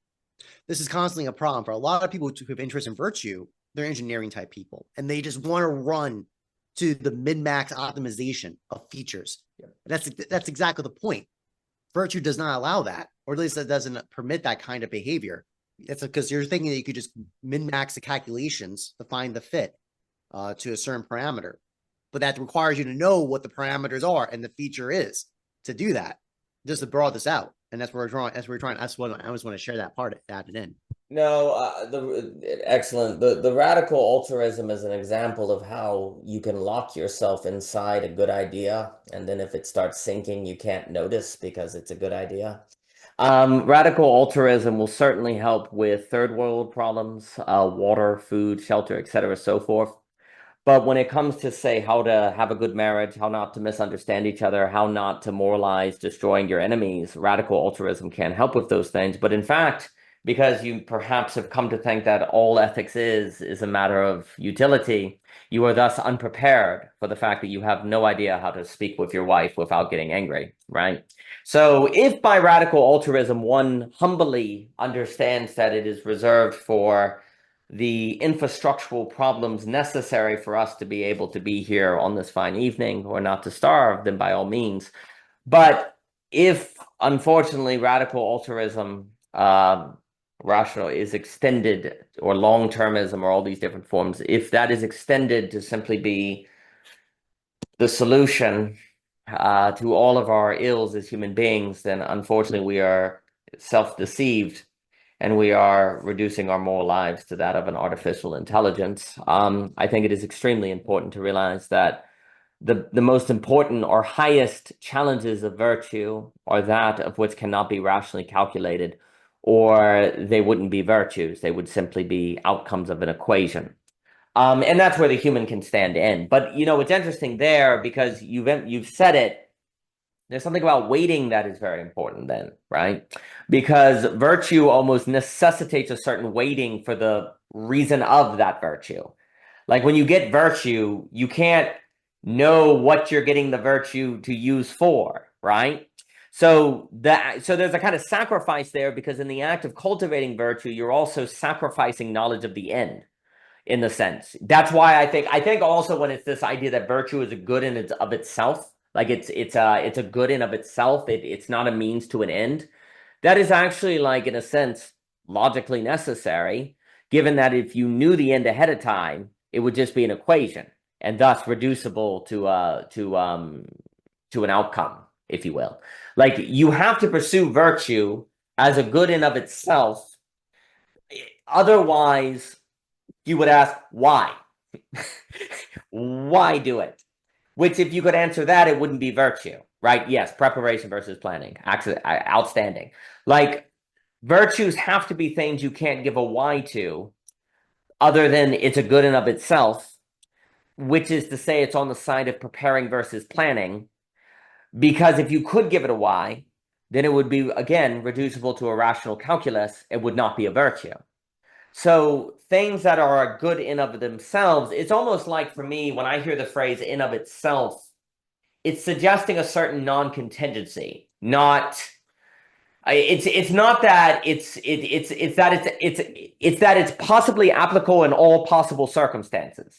This is constantly a problem for a lot of people who have interest in virtue. They're engineering type people, and they just want to run to the min-max optimization of features. Yeah. That's exactly the point. Virtue does not allow that, or at least it doesn't permit that kind of behavior. It's because you're thinking that you could just min-max the calculations to find the fit to a certain parameter, but that requires you to know what the parameters are and the feature is to do that. Just to broad this out, and that's where we're drawing. That's where we're trying. That's what I always want to share that part added in. No, excellent. The radical altruism is an example of how you can lock yourself inside a good idea, and then if it starts sinking, you can't notice because it's a good idea. Radical altruism will certainly help with third world problems, water, food, shelter, etc., so forth. But when it comes to, say, how to have a good marriage, how not to misunderstand each other, how not to moralize destroying your enemies, radical altruism can help with those things. But in fact, because you perhaps have come to think that all ethics is a matter of utility, you are thus unprepared for the fact that you have no idea how to speak with your wife without getting angry, right? So if by radical altruism one humbly understands that it is reserved for the infrastructural problems necessary for us to be able to be here on this fine evening or not to starve, then by all means. But if, unfortunately, radical altruism, rational, is extended, or long-termism, or all these different forms, if that is extended to simply be the solution to all of our ills as human beings, then unfortunately we are self-deceived and we are reducing our moral lives to that of an artificial intelligence. I think it is extremely important to realize that the most important or highest challenges of virtue are that of which cannot be rationally calculated, or they wouldn't be virtues. They would simply be outcomes of an equation. And that's where the human can stand in. But, you know, it's interesting there because you've said it. There's something about waiting that is very important then, right? Because virtue almost necessitates a certain waiting for the reason of that virtue. Like when you get virtue, you can't know what you're getting the virtue to use for, right? So there's a kind of sacrifice there because in the act of cultivating virtue, you're also sacrificing knowledge of the end in the sense. That's why I think also when it's this idea that virtue is a good in its of itself, like it's a good in of itself, it's not a means to an end. That is actually, like, in a sense, logically necessary, given that if you knew the end ahead of time, it would just be an equation and thus reducible to an outcome, if you will. Like, you have to pursue virtue as a good in of itself. Otherwise, you would ask, why? Why do it? Which, if you could answer that, it wouldn't be virtue, right? Yes, preparation versus planning. Outstanding. Like, virtues have to be things you can't give a why to, other than it's a good in of itself, which is to say it's on the side of preparing versus planning. Because if you could give it a why, then it would be, again, reducible to a rational calculus. It would not be a virtue. So things that are good in of themselves, it's almost like, for me, when I hear the phrase in of itself, it's suggesting a certain non-contingency. It's not that it's that it's possibly applicable in all possible circumstances.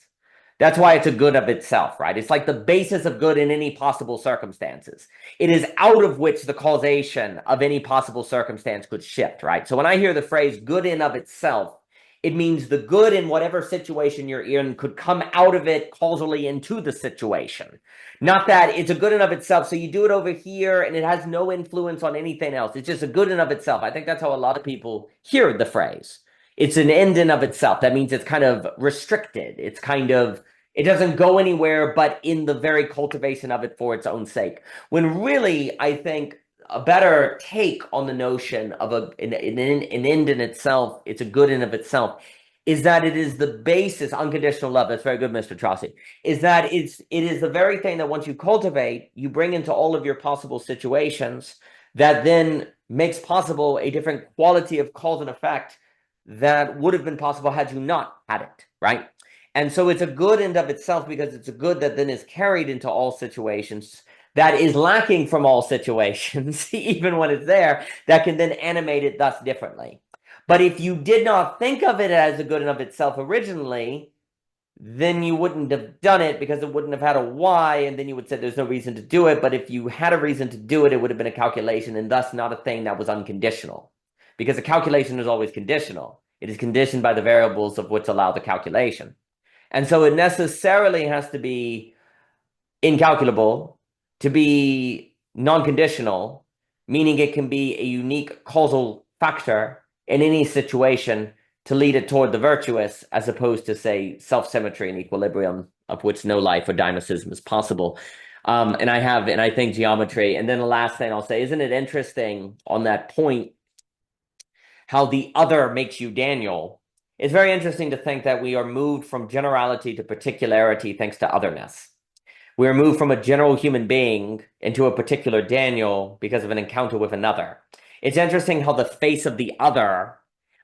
That's why it's a good of itself, right? It's like the basis of good in any possible circumstances. It is out of which the causation of any possible circumstance could shift, right? So when I hear the phrase good in of itself, it means the good in whatever situation you're in could come out of it causally into the situation. Not that it's a good in of itself, so you do it over here and it has no influence on anything else. It's just a good in of itself. I think that's how a lot of people hear the phrase. It's an end in of itself. That means it's kind of restricted. It's kind of, it doesn't go anywhere but in the very cultivation of it for its own sake. When really, I think a better take on the notion of an end in itself, it's a good in of itself, is that it is the basis, unconditional love. That's very good, Mr. Trossi. Is that it is the very thing that once you cultivate, you bring into all of your possible situations that then makes possible a different quality of cause and effect that would have been possible had you not had it, right? And so it's a good in of itself because it's a good that then is carried into all situations, that is lacking from all situations, even when it's there, that can then animate it thus differently. But if you did not think of it as a good in of itself originally, then you wouldn't have done it because it wouldn't have had a why, and then you would say there's no reason to do it. But if you had a reason to do it, it would have been a calculation and thus not a thing that was unconditional. Because a calculation is always conditional. It is conditioned by the variables of which allow the calculation. And so it necessarily has to be incalculable, to be non-conditional, meaning it can be a unique causal factor in any situation to lead it toward the virtuous, as opposed to, say, self-symmetry and equilibrium, of which no life or dynamism is possible. And I think geometry. And then the last thing I'll say, isn't it interesting on that point, how the other makes you Daniel? It's very interesting to think that we are moved from generality to particularity thanks to otherness. We are moved from a general human being into a particular Daniel because of an encounter with another. It's interesting how the face of the other,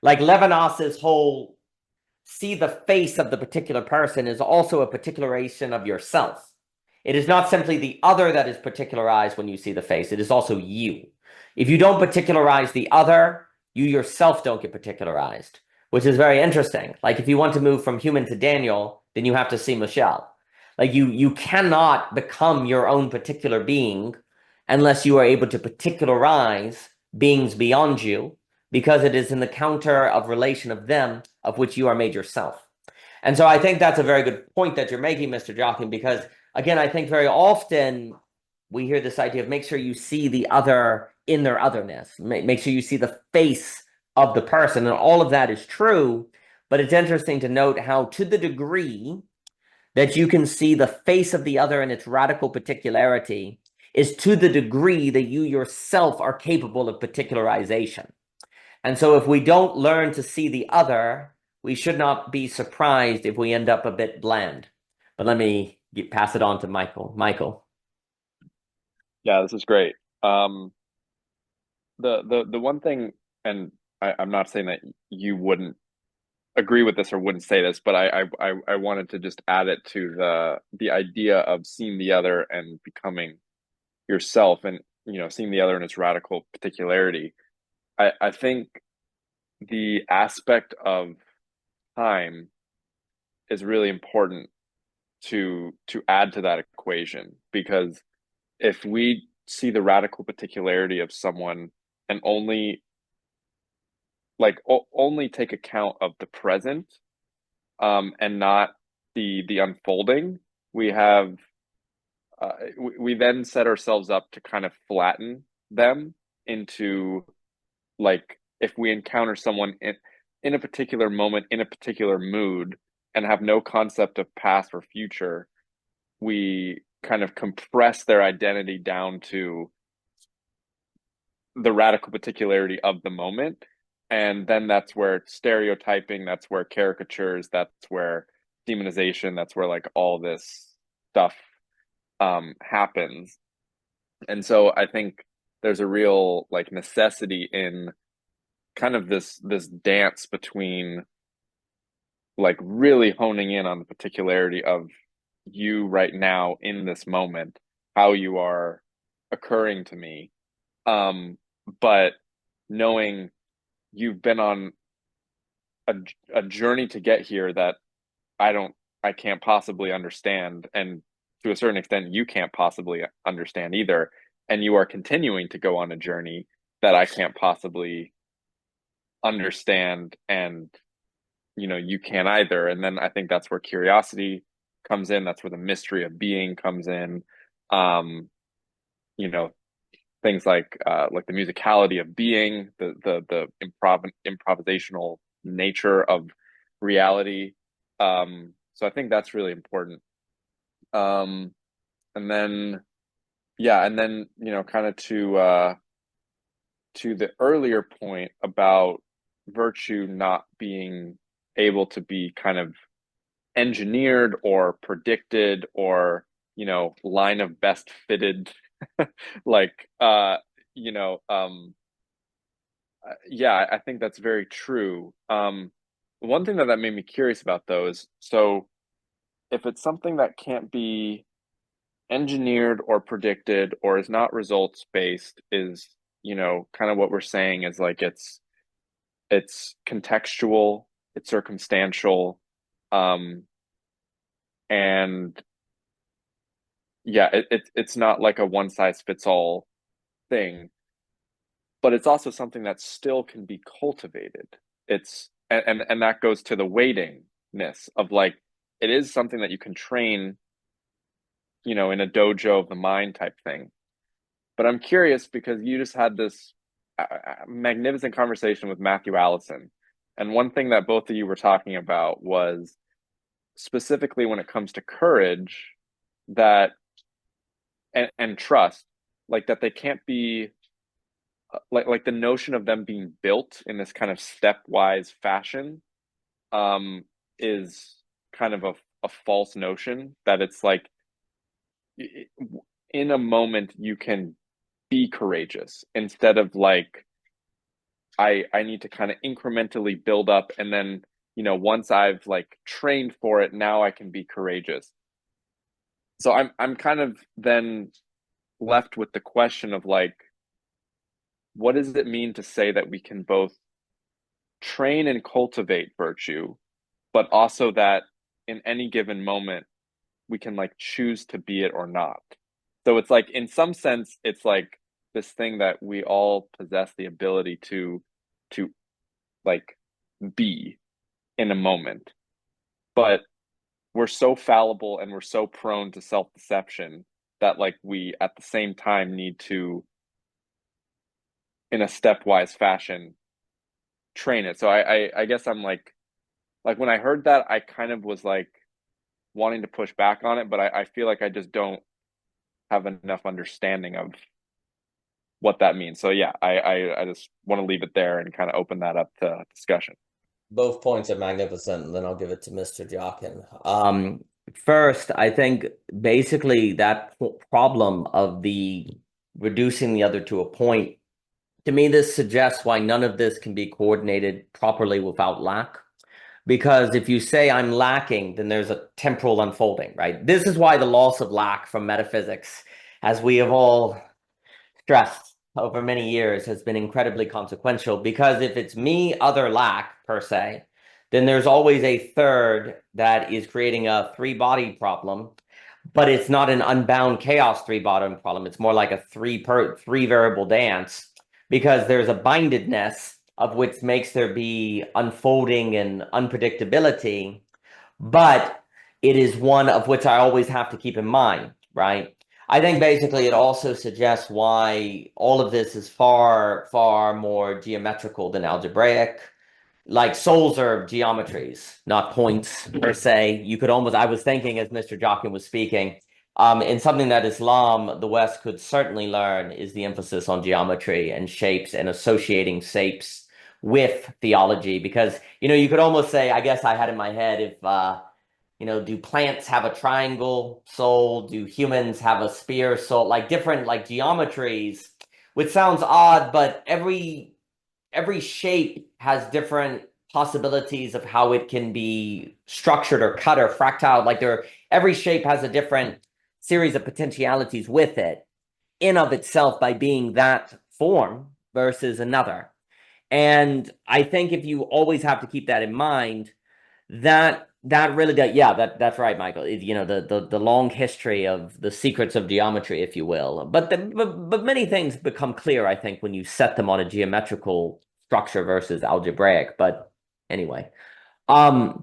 like Levinas's whole see the face of the particular person, is also a particularization of yourself. It is not simply the other that is particularized when you see the face. It is also you. If you don't particularize the other, you yourself don't get particularized, which is very interesting. Like if you want to move from human to Daniel, then you have to see Michelle. Like you cannot become your own particular being unless you are able to particularize beings beyond you, because it is in the counter of relation of them of which you are made yourself. And so I think that's a very good point that you're making, Mr. Jockin, because again, I think very often we hear this idea of make sure you see the other in their otherness, make sure you see the face of the person, and all of that is true. But it's interesting to note how, to the degree that you can see the face of the other in its radical particularity, is to the degree that you yourself are capable of particularization. And so if we don't learn to see the other, we should not be surprised if we end up a bit bland. But let me pass it on to Michael. Michael. Yeah, this is great. The one thing, and I'm not saying that you wouldn't agree with this or wouldn't say this, but I wanted to just add it to the idea of seeing the other and becoming yourself, and seeing the other in its radical particularity. I think the aspect of time is really important to add to that equation, because if we see the radical particularity of someone and only take account of the present, and not the unfolding, we then set ourselves up to kind of flatten them into, like, if we encounter someone in a particular moment, in a particular mood, and have no concept of past or future, we kind of compress their identity down to the radical particularity of the moment. And then that's where stereotyping, that's where caricatures, that's where demonization, that's where like all this stuff happens. And so I think there's a real like necessity in kind of this dance between like really honing in on the particularity of you right now in this moment, how you are occurring to me, but knowing you've been on a journey to get here that I can't possibly understand, and to a certain extent you can't possibly understand either, and you are continuing to go on a journey that I can't possibly understand, and you can't either. And then I think that's where curiosity comes in, that's where the mystery of being comes in. Things like the musicality of being, the improvisational nature of reality. So I think that's really important. And then kind of to the earlier point about virtue not being able to be kind of engineered or predicted or line of best fitted like I think that's very true. One thing that made me curious about though is, so if it's something that can't be engineered or predicted or is not results based, is kind of what we're saying is like it's contextual, it's circumstantial, and it's not like a one size fits all thing, but it's also something that still can be cultivated. It's and that goes to the waitingness of like, it is something that you can train, in a dojo of the mind type thing. But I'm curious because you just had this magnificent conversation with Matthew Allison. And one thing that both of you were talking about was specifically when it comes to courage that and trust, like that they can't be like the notion of them being built in this kind of stepwise fashion is kind of a false notion, that it's like in a moment you can be courageous instead of like I need to kind of incrementally build up, and then once I've like trained for it, now I can be courageous. So I'm kind of then left with the question of like, what does it mean to say that we can both train and cultivate virtue, but also that in any given moment we can like choose to be it or not? So it's like, in some sense, it's like this thing that we all possess the ability to like be in a moment, but we're so fallible and we're so prone to self-deception that like we at the same time need to, in a stepwise fashion, train it. So I guess I'm like when I heard that, I kind of was like wanting to push back on it, but I feel like I just don't have enough understanding of what that means. So yeah, I just want to leave it there and kind of open that up to discussion. Both points are magnificent, and then I'll give it to Mr. Jockin. First, I think basically that problem of the reducing the other to a point, to me, this suggests why none of this can be coordinated properly without lack. Because if you say I'm lacking, then there's a temporal unfolding, right? This is why the loss of lack from metaphysics, as we have all stressed over many years, has been incredibly consequential. Because if it's me, other, lack, per se, then there's always a third that is creating a three-body problem, but it's not an unbound chaos three-body problem. It's more like a three-variable dance, because there's a bindedness of which makes there be unfolding and unpredictability, but it is one of which I always have to keep in mind, right? I think basically it also suggests why all of this is far, far more geometrical than algebraic. Like souls are geometries, not points per se. You could almost, I was thinking as Mr. Jockin was speaking, in something that Islam, the West, could certainly learn is the emphasis on geometry and shapes and associating shapes with theology. Because, you could almost say, I guess I had in my head, if, do plants have a triangle soul? Do humans have a spear soul? Like different like geometries, which sounds odd, but every shape has different possibilities of how it can be structured or cut or fractal. Like every shape has a different series of potentialities with it in of itself by being that form versus another. And I think if you always have to keep that in mind, that really does, yeah, that's right, Michael. The long history of the secrets of geometry, if you will. But many things become clear, I think, when you set them on a geometrical structure versus algebraic. But anyway, I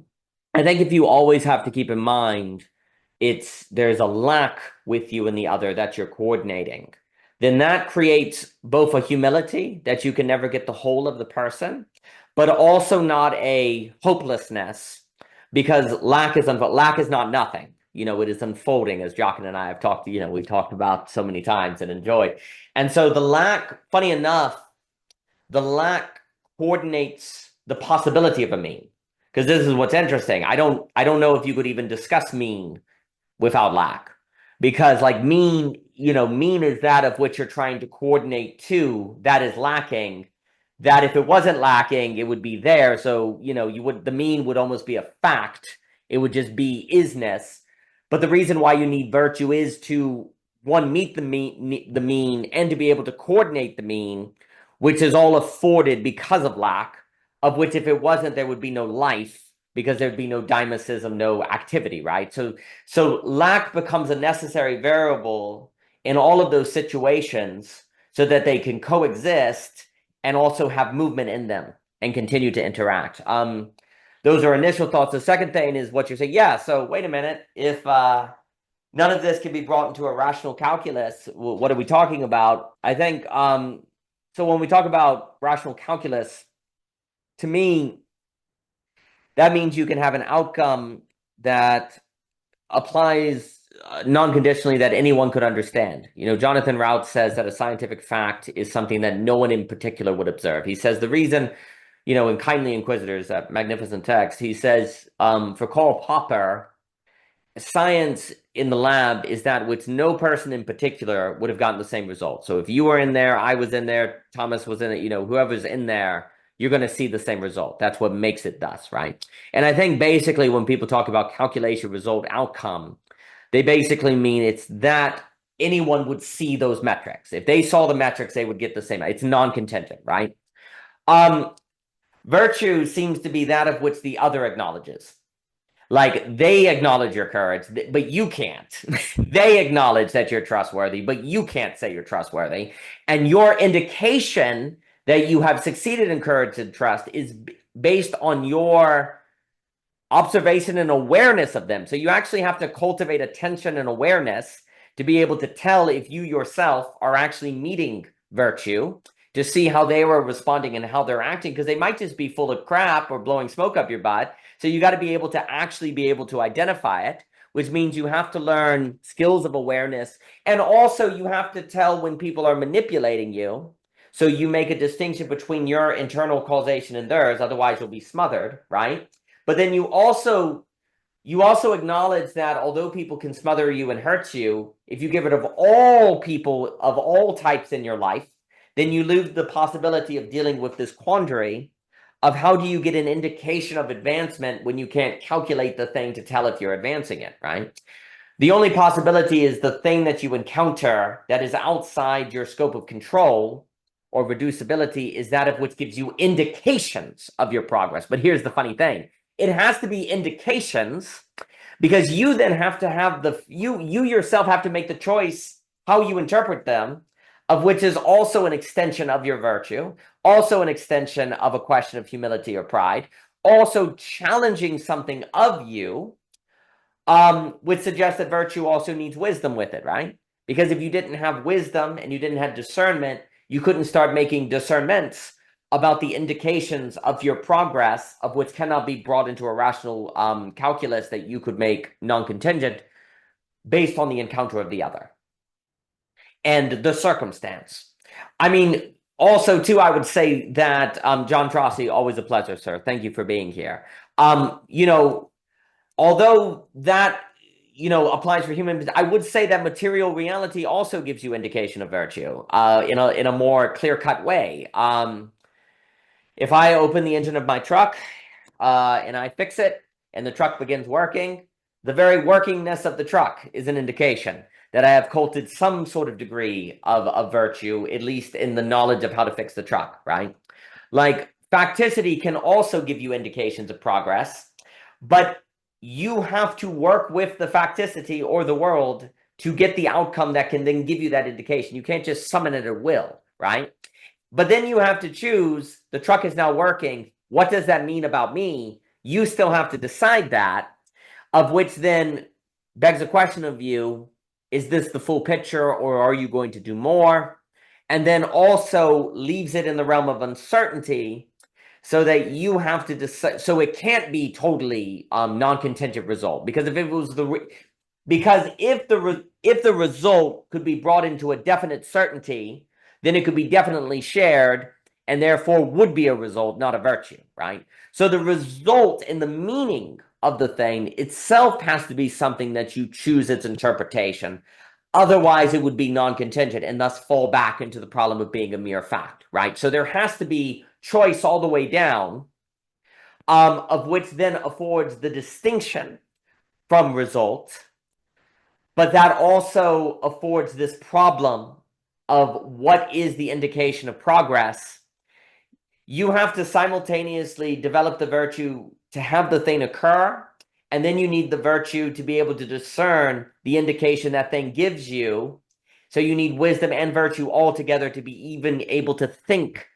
think if you always have to keep in mind there's a lack with you and the other that you're coordinating, then that creates both a humility that you can never get the whole of the person, but also not a hopelessness, because lack is not nothing. It is unfolding, as Jockin and I have talked, we've talked about so many times and enjoyed. And so the lack, funny enough, the lack coordinates the possibility of a mean. Because this is what's interesting. I don't know if you could even discuss mean without lack. Because like mean is that of which you're trying to coordinate to, that is lacking. That if it wasn't lacking, it would be there. So, the mean would almost be a fact. It would just be isness. But the reason why you need virtue is to, one, meet the mean, and to be able to coordinate the mean, which is all afforded because of lack, of which if it wasn't, there would be no life, because there'd be no dynamism, no activity, right? So lack becomes a necessary variable in all of those situations so that they can coexist and also have movement in them and continue to interact. Those are initial thoughts. The second thing is what you're saying. Yeah, so wait a minute. If none of this can be brought into a rational calculus, what are we talking about? I think so when we talk about rational calculus, to me, that means you can have an outcome that applies non-conditionally that anyone could understand. You know, Jonathan Rout says that a scientific fact is something that no one in particular would observe. He says the reason, you know, in Kindly Inquisitors, that magnificent text, he says, for Karl Popper, science in the lab is that which no person in particular would have gotten the same result. So if you were in there, I was in there, Thomas was in it, you know, whoever's in there, you're going to see the same result. That's what makes it thus, right? And I think basically when people talk about calculation, result, outcome, they basically mean it's that anyone would see those metrics. If they saw the metrics, they would get the same. It's non-contingent, right? Virtue seems to be that of which the other acknowledges. Like they acknowledge your courage, but you can't. They acknowledge that you're trustworthy, but you can't say you're trustworthy. And your indication that you have succeeded in courage and trust is based on your observation and awareness of them. So you actually have to cultivate attention and awareness to be able to tell if you yourself are actually meeting virtue, to see how they were responding and how they're acting, because they might just be full of crap or blowing smoke up your butt. So you got to be able to actually be able to identify it, which means you have to learn skills of awareness. And also you have to tell when people are manipulating you. So you make a distinction between your internal causation and theirs, otherwise you'll be smothered, right? But then you also acknowledge that although people can smother you and hurt you, if you get rid of all people of all types in your life, then you lose the possibility of dealing with this quandary of how do you get an indication of advancement when you can't calculate the thing to tell if you're advancing it, right? The only possibility is the thing that you encounter that is outside your scope of control or reducibility is that of which gives you indications of your progress. But here's the funny thing. It has to be indications because you then have to have you yourself have to make the choice how you interpret them, of which is also an extension of your virtue, also an extension of a question of humility or pride, also challenging something of you, which suggests that virtue also needs wisdom with it, right? Because if you didn't have wisdom and you didn't have discernment, you couldn't start making discernments about the indications of your progress, of which cannot be brought into a rational calculus that you could make non-contingent based on the encounter of the other and the circumstance. I mean, also, too, I would say that, John Trossi, always a pleasure, sir. Thank you for being here. You know, although that, you know, applies for humans, I would say that material reality also gives you indication of virtue in a more clear-cut way. If I open the engine of my truck and I fix it and the truck begins working, the very workingness of the truck is an indication that I have cultivated some sort of degree of virtue, at least in the knowledge of how to fix the truck, right? Like facticity can also give you indications of progress, but you have to work with the facticity or the world to get the outcome that can then give you that indication. You can't just summon it at will, right? But then you have to choose, the truck is now working. What does that mean about me? You still have to decide that, of which then begs a question of you, is this the full picture or are you going to do more? And then also leaves it in the realm of uncertainty so that you have to decide. So it can't be totally non-contingent result, because if it was if the result could be brought into a definite certainty, then it could be definitely shared and therefore would be a result, not a virtue, right? So the result and the meaning of the thing itself has to be something that you choose its interpretation. Otherwise, it would be non-contingent and thus fall back into the problem of being a mere fact, right? So there has to be choice all the way down, of which then affords the distinction from result, but that also affords this problem of what is the indication of progress. You have to simultaneously develop the virtue to have the thing occur, and then you need the virtue to be able to discern the indication that thing gives you. So you need wisdom and virtue all together to be even able to think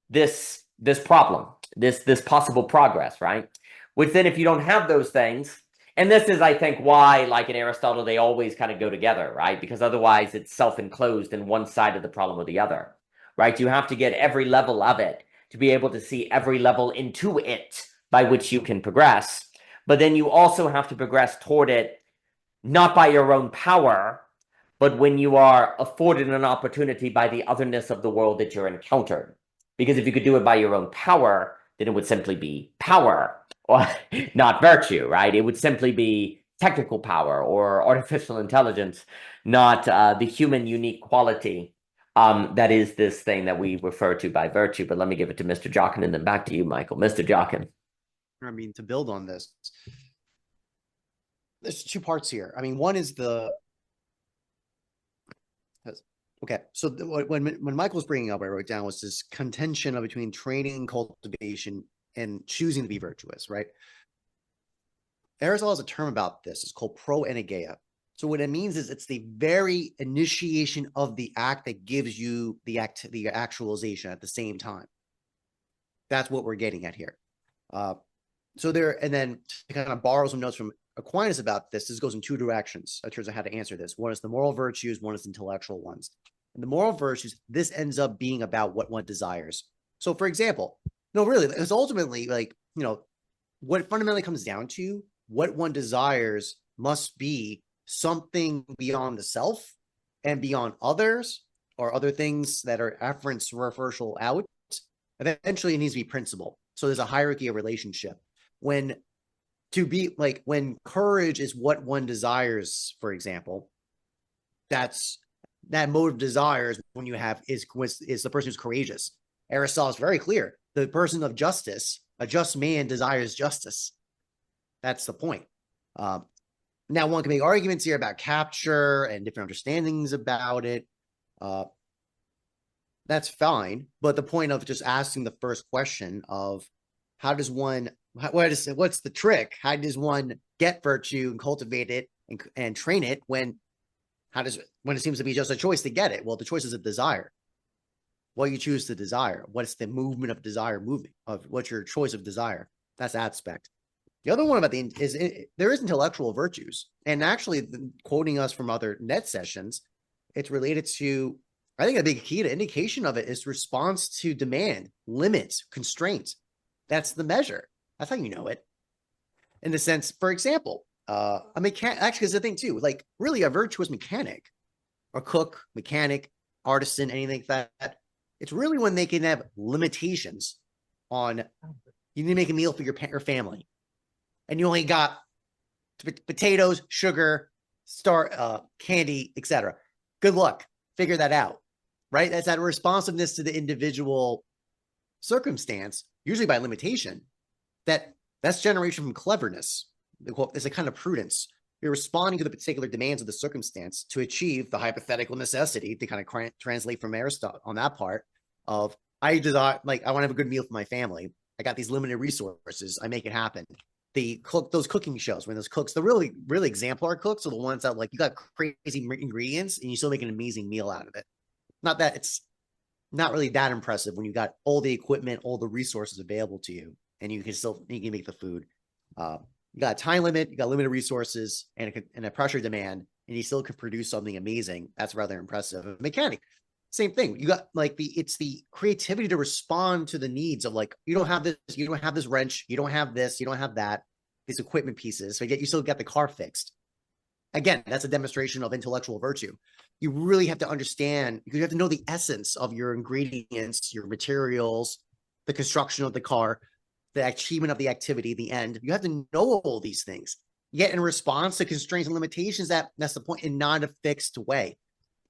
this problem, this possible progress, right? Which then if you don't have those things, and this is, I think, why, like in Aristotle, they always kind of go together, right? Because otherwise it's self-enclosed in one side of the problem or the other. right? You have to get every level of it to be able to see every level into it by which you can progress. But then you also have to progress toward it, not by your own power, but when you are afforded an opportunity by the otherness of the world that you're encountered. Because if you could do it by your own power, then it would simply be power, or not virtue, right? It would simply be technical power or artificial intelligence, not the human unique quality that is this thing that we refer to by virtue. But let me give it to Mr. Jockin and then back to you, Michael. Mr. Jockin. I mean, to build on this, there's two parts here. I mean, one is okay. So when Michael was bringing up, what I wrote down was this contention between training and cultivation and choosing to be virtuous, right? Aristotle has a term about this. It's called pro-enegeia. So what it means is it's the very initiation of the act that gives you the actualization at the same time. That's what we're getting at here. So there, and then to kind of borrow some notes from Aquinas about this, this goes in two directions in terms of how to answer this. One is the moral virtues, one is intellectual ones. And the moral virtues, this ends up being about what one desires. So for example, no, really, it's ultimately like, you know, what it fundamentally comes down to, what one desires must be something beyond the self and beyond others or other things that are afferents reversal out. Eventually it needs to be principle. So there's a hierarchy of relationship. When courage is what one desires, for example, that's that mode of desires when you have is the person who's courageous. Aristotle is very clear. The person of justice, a just man desires justice. That's the point. Now one can make arguments here about capture and different understandings about it. That's fine. But the point of just asking the first question of how does one, what's the trick? How does one get virtue and cultivate it and train it when it seems to be just a choice to get it? Well, the choice is a desire. What you choose to desire. What's the movement of desire moving? Of what's your choice of desire? That's aspect. The other one about there is intellectual virtues. And actually, quoting us from other net sessions, it's related to, I think a big key to indication of it is response to demand, limits, constraints. That's the measure. That's how you know it. In the sense, for example, a mechanic, actually, it's the thing too, like really a virtuous mechanic, or cook, mechanic, artisan, anything like that. It's really when they can have limitations on, you need to make a meal for your family. And you only got potatoes, sugar, candy, etc. Good luck. Figure that out, right? That's that responsiveness to the individual circumstance, usually by limitation. That's generation from cleverness. It's a kind of prudence. You're responding to the particular demands of the circumstance to achieve the hypothetical necessity to kind of translate from Aristotle on that part of, I want to have a good meal for my family. I got these limited resources. I make it happen. Those cooking shows, when those cooks, the really, really exemplar cooks are the ones that like, you got crazy ingredients and you still make an amazing meal out of it. Not that it's not really that impressive when you got all the equipment, all the resources available to you, and you can make the food. You got a time limit, you got limited resources and a pressure demand, and you still can produce something amazing. That's rather impressive. A mechanic, same thing. You got like it's the creativity to respond to the needs of like, you don't have this wrench, you don't have this, you don't have that, these equipment pieces. So you still get the car fixed. Again, that's a demonstration of intellectual virtue. You really have to understand, you have to know the essence of your ingredients, your materials, the construction of the car, the achievement of the activity, the end. You have to know all these things. Yet in response to constraints and limitations, that's the point, in not a fixed way.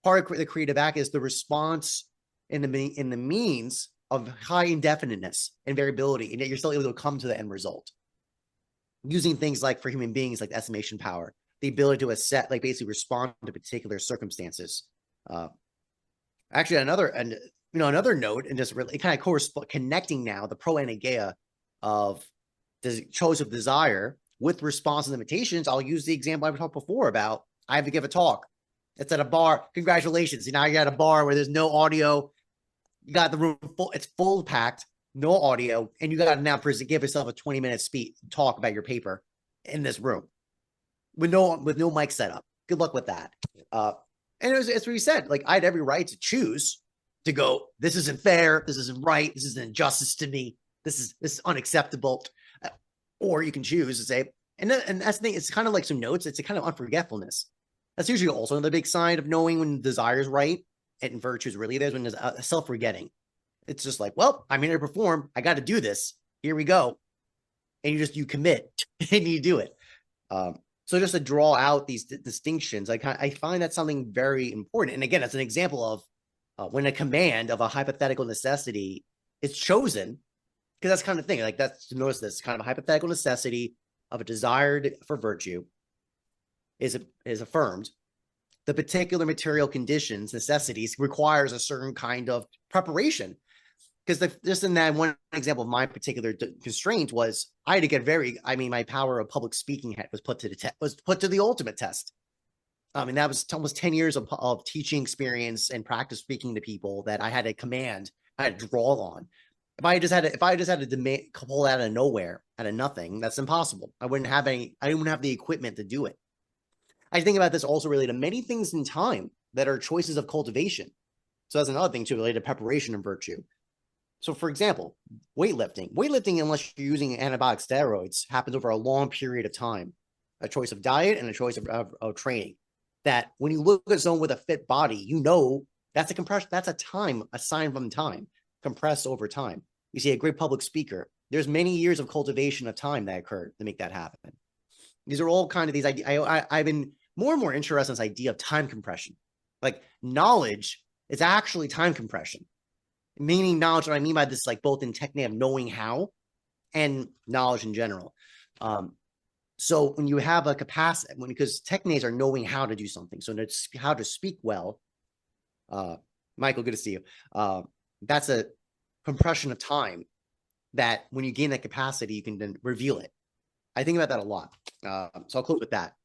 Part of the creative act is the response in the means of high indefiniteness and variability, and yet you're still able to come to the end result. Using things like, for human beings, like estimation power, the ability to basically respond to particular circumstances. Actually, another note, and just really kind of connecting now the pro-enegeia of the choice of desire with response and limitations. I'll use the example I've talked before about, I have to give a talk. It's at a bar. Congratulations. Now you're at a bar where there's no audio. You got the room full. It's full packed, no audio. And you got to now give yourself a 20-minute talk about your paper in this room with no mic set up. Good luck with that. And it's what you said, like I had every right to choose to go, this isn't fair, this isn't right, this is an injustice to me, this is unacceptable. Or you can choose to say, and that's the thing, it's kind of like some notes, it's a kind of unforgetfulness. That's usually also another big sign of knowing when desire is right and virtue is really there, when there's a self-forgetting. It's just like, well, I'm here to perform, I got to do this, here we go. And you commit and you do it. So just to draw out these distinctions, I find that something very important. And again, it's an example of when a command of a hypothetical necessity is chosen, because that's kind of thing, like that's, notice this kind of a hypothetical necessity of a desire for virtue is affirmed. The particular material conditions, necessities, requires a certain kind of preparation. Because just in that one example of my particular constraint was, I had to get my power of public speaking was put to the ultimate test. And that was almost 10 years of teaching experience and practice speaking to people that I had to command, I had to draw on. If I just had to pull out of nowhere, out of nothing, that's impossible. I wouldn't have the equipment to do it. I think about this also related to many things in time that are choices of cultivation. So that's another thing too, related to preparation and virtue. So for example, weightlifting, unless you're using anabolic steroids, happens over a long period of time, a choice of diet and a choice of training. That when you look at someone with a fit body, you know, that's a compression, that's a sign from time, compressed over time. You see a great public speaker, there's many years of cultivation of time that occurred to make that happen. These are all kind of these ideas. I've been more and more interested in this idea of time compression. Like knowledge is actually time compression. Meaning knowledge, what I mean by this, like both in technique of knowing how and knowledge in general. So when you have a capacity, because techniques are knowing how to do something, so it's how to speak well. Michael, good to see you. That's a compression of time that when you gain that capacity, you can then reveal it. I think about that a lot. So I'll close with that.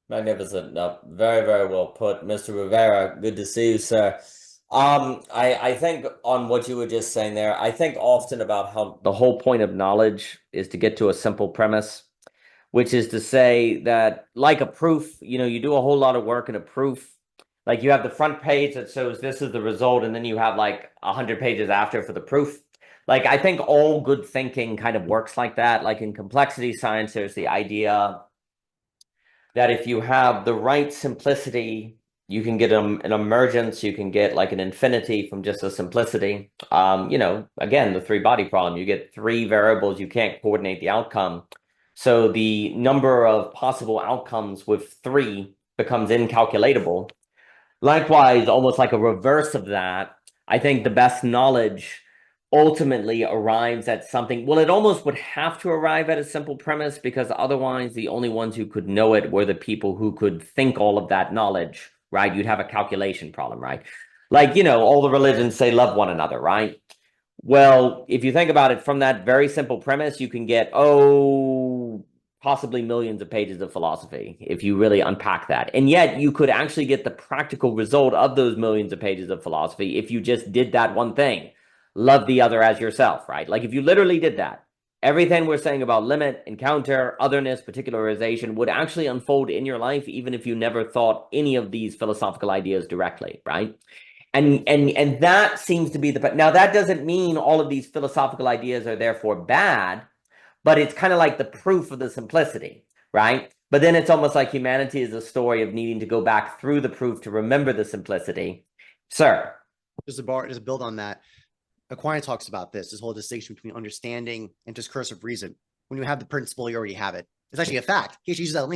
Magnificent. Very, very well put, Mr. Rivera. Good to see you, sir. I think on what you were just saying there, I think often about how The whole point of knowledge is to get to a simple premise, which is to say that, like a proof, you do a whole lot of work in a proof. Like you have the front page that shows this is the result, and then you have like 100 pages after for the proof. Like I think all good thinking kind of works like that. Like in complexity science, there's the idea that if you have the right simplicity, you can get an emergence, you can get like an infinity from just a simplicity. Again, the three-body problem, you get three variables, you can't coordinate the outcome. So the number of possible outcomes with three becomes incalculatable. Likewise, almost like a reverse of that, I think the best knowledge ultimately arrives at something. Well, it almost would have to arrive at a simple premise, because otherwise the only ones who could know it were the people who could think all of that knowledge, right? You'd have a calculation problem, right? Like, all the religions say love one another, right? Well, if you think about it from that very simple premise, you can get, possibly millions of pages of philosophy if you really unpack that. And yet you could actually get the practical result of those millions of pages of philosophy if you just did that one thing. Love the other as yourself, right? Like if you literally did that, everything we're saying about limit, encounter, otherness, particularization would actually unfold in your life, even if you never thought any of these philosophical ideas directly, right? And that seems to be now that doesn't mean all of these philosophical ideas are therefore bad, but it's kind of like the proof of the simplicity, right? But then it's almost like humanity is a story of needing to go back through the proof to remember the simplicity. Sir. Just build on that. Aquinas talks about this whole distinction between understanding and discursive reason. When you have the principle, you already have it. It's actually a fact. In case you use that,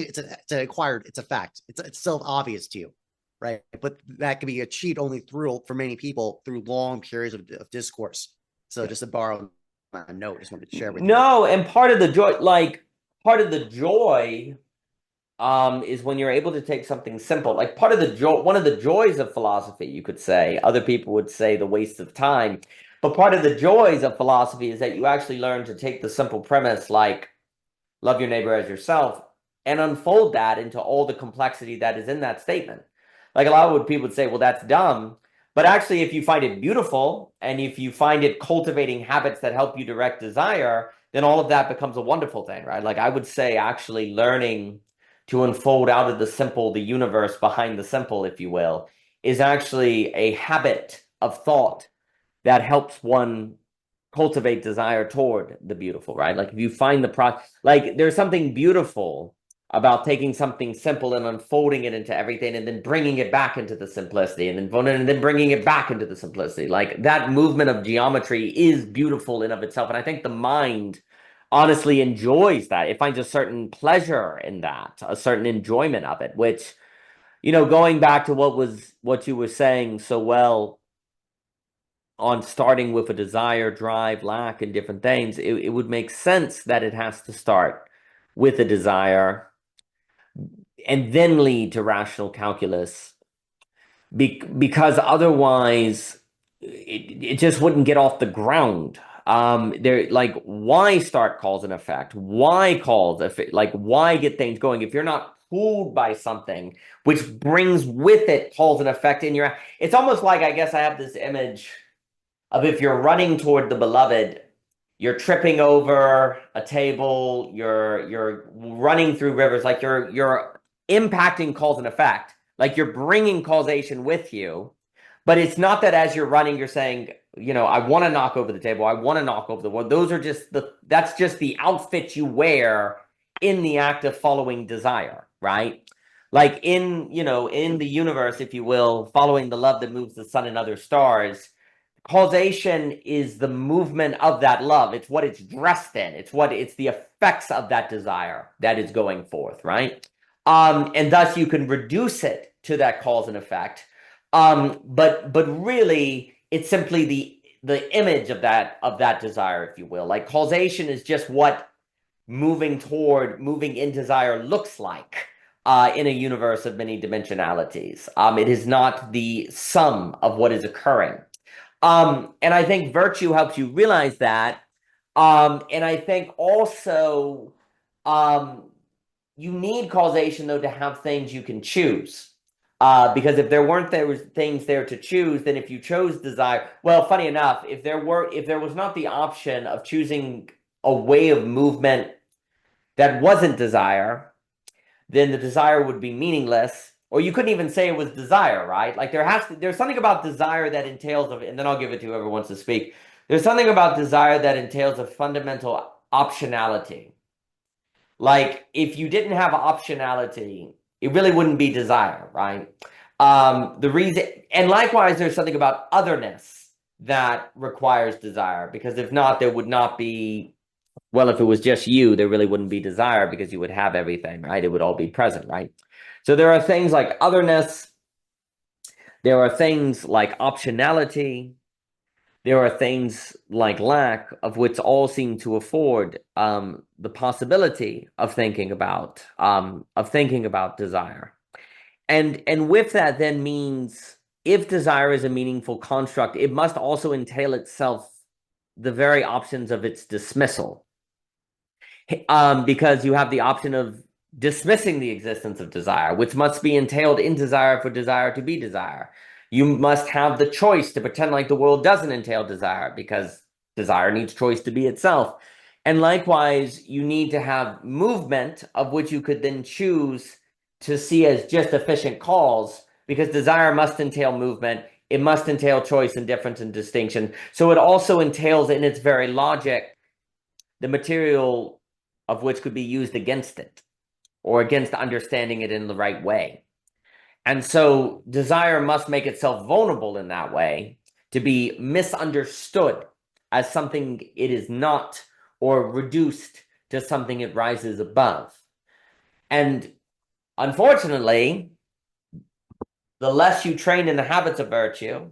it's a fact. It's self-obvious to you, right? But that can be achieved only for many people through long periods of discourse. So just to borrow a note, just wanted to share with you. No, and part of the joy, is when you're able to take something simple. Like one of the joys of philosophy, you could say, other people would say the waste of time. But part of the joys of philosophy is that you actually learn to take the simple premise, like love your neighbor as yourself, and unfold that into all the complexity that is in that statement. Like a lot of what people would say, well, that's dumb. But actually, if you find it beautiful, and if you find it cultivating habits that help you direct desire, then all of that becomes a wonderful thing, right? Like I would say actually learning to unfold out of the simple, the universe behind the simple, if you will, is actually a habit of thought that helps one cultivate desire toward the beautiful, right? Like if you find like there's something beautiful about taking something simple and unfolding it into everything and then bringing it back into the simplicity and then bringing it back into the simplicity. Like that movement of geometry is beautiful in of itself. And I think the mind honestly enjoys that. It finds a certain pleasure in that, a certain enjoyment of it, which, going back to what you were saying so well on starting with a desire, drive, lack, and different things, it would make sense that it has to start with a desire and then lead to rational calculus, because otherwise it just wouldn't get off the ground. Why start cause and effect? Why cause effect? Like, why get things going if you're not pulled by something which brings with it cause and effect in your? It's almost like, I guess I have this image of if you're running toward the beloved, you're tripping over a table, you're running through rivers, like you're impacting cause and effect, like you're bringing causation with you. But it's not that as you're running, you're saying, I want to knock over the table, I want to knock over the wall. Those are that's just the outfit you wear in the act of following desire, right? Like in the universe, if you will, following the love that moves the sun and other stars. Causation is the movement of that love. It's what it's dressed in. It's the effects of that desire that is going forth, right? And thus you can reduce it to that cause and effect. But really it's simply the image of that desire, if you will. Like causation is just what moving in desire looks like in a universe of many dimensionalities. It is not the sum of what is occurring. And I think virtue helps you realize that. And I think also you need causation, though, to have things you can choose. Because if there was things there to choose, then if you chose desire, well, funny enough, if there was not the option of choosing a way of movement that wasn't desire, then the desire would be meaningless. Or you couldn't even say it was desire, right? Like there's something about desire that entails and then I'll give it to whoever wants to speak. There's something about desire that entails a fundamental optionality. Like if you didn't have optionality, it really wouldn't be desire, right? The reason, and likewise, there's something about otherness that requires desire, because if not, there would not be, well, if it was just you, there really wouldn't be desire because you would have everything, right? It would all be present, right? So there are things like otherness, there are things like optionality, there are things like lack, of which all seem to afford the possibility of thinking about desire. And with that then means if desire is a meaningful construct, it must also entail itself the very options of its dismissal. Because you have the option of dismissing the existence of desire, which must be entailed in desire for desire to be desire. You must have the choice to pretend like the world doesn't entail desire, because desire needs choice to be itself. And likewise, you need to have movement, of which you could then choose to see as just efficient cause, because desire must entail movement. It must entail choice and difference and distinction. So it also entails in its very logic the material of which could be used against it, or against understanding it in the right way. And so desire must make itself vulnerable in that way to be misunderstood as something it is not, or reduced to something it rises above. And unfortunately, the less you train in the habits of virtue,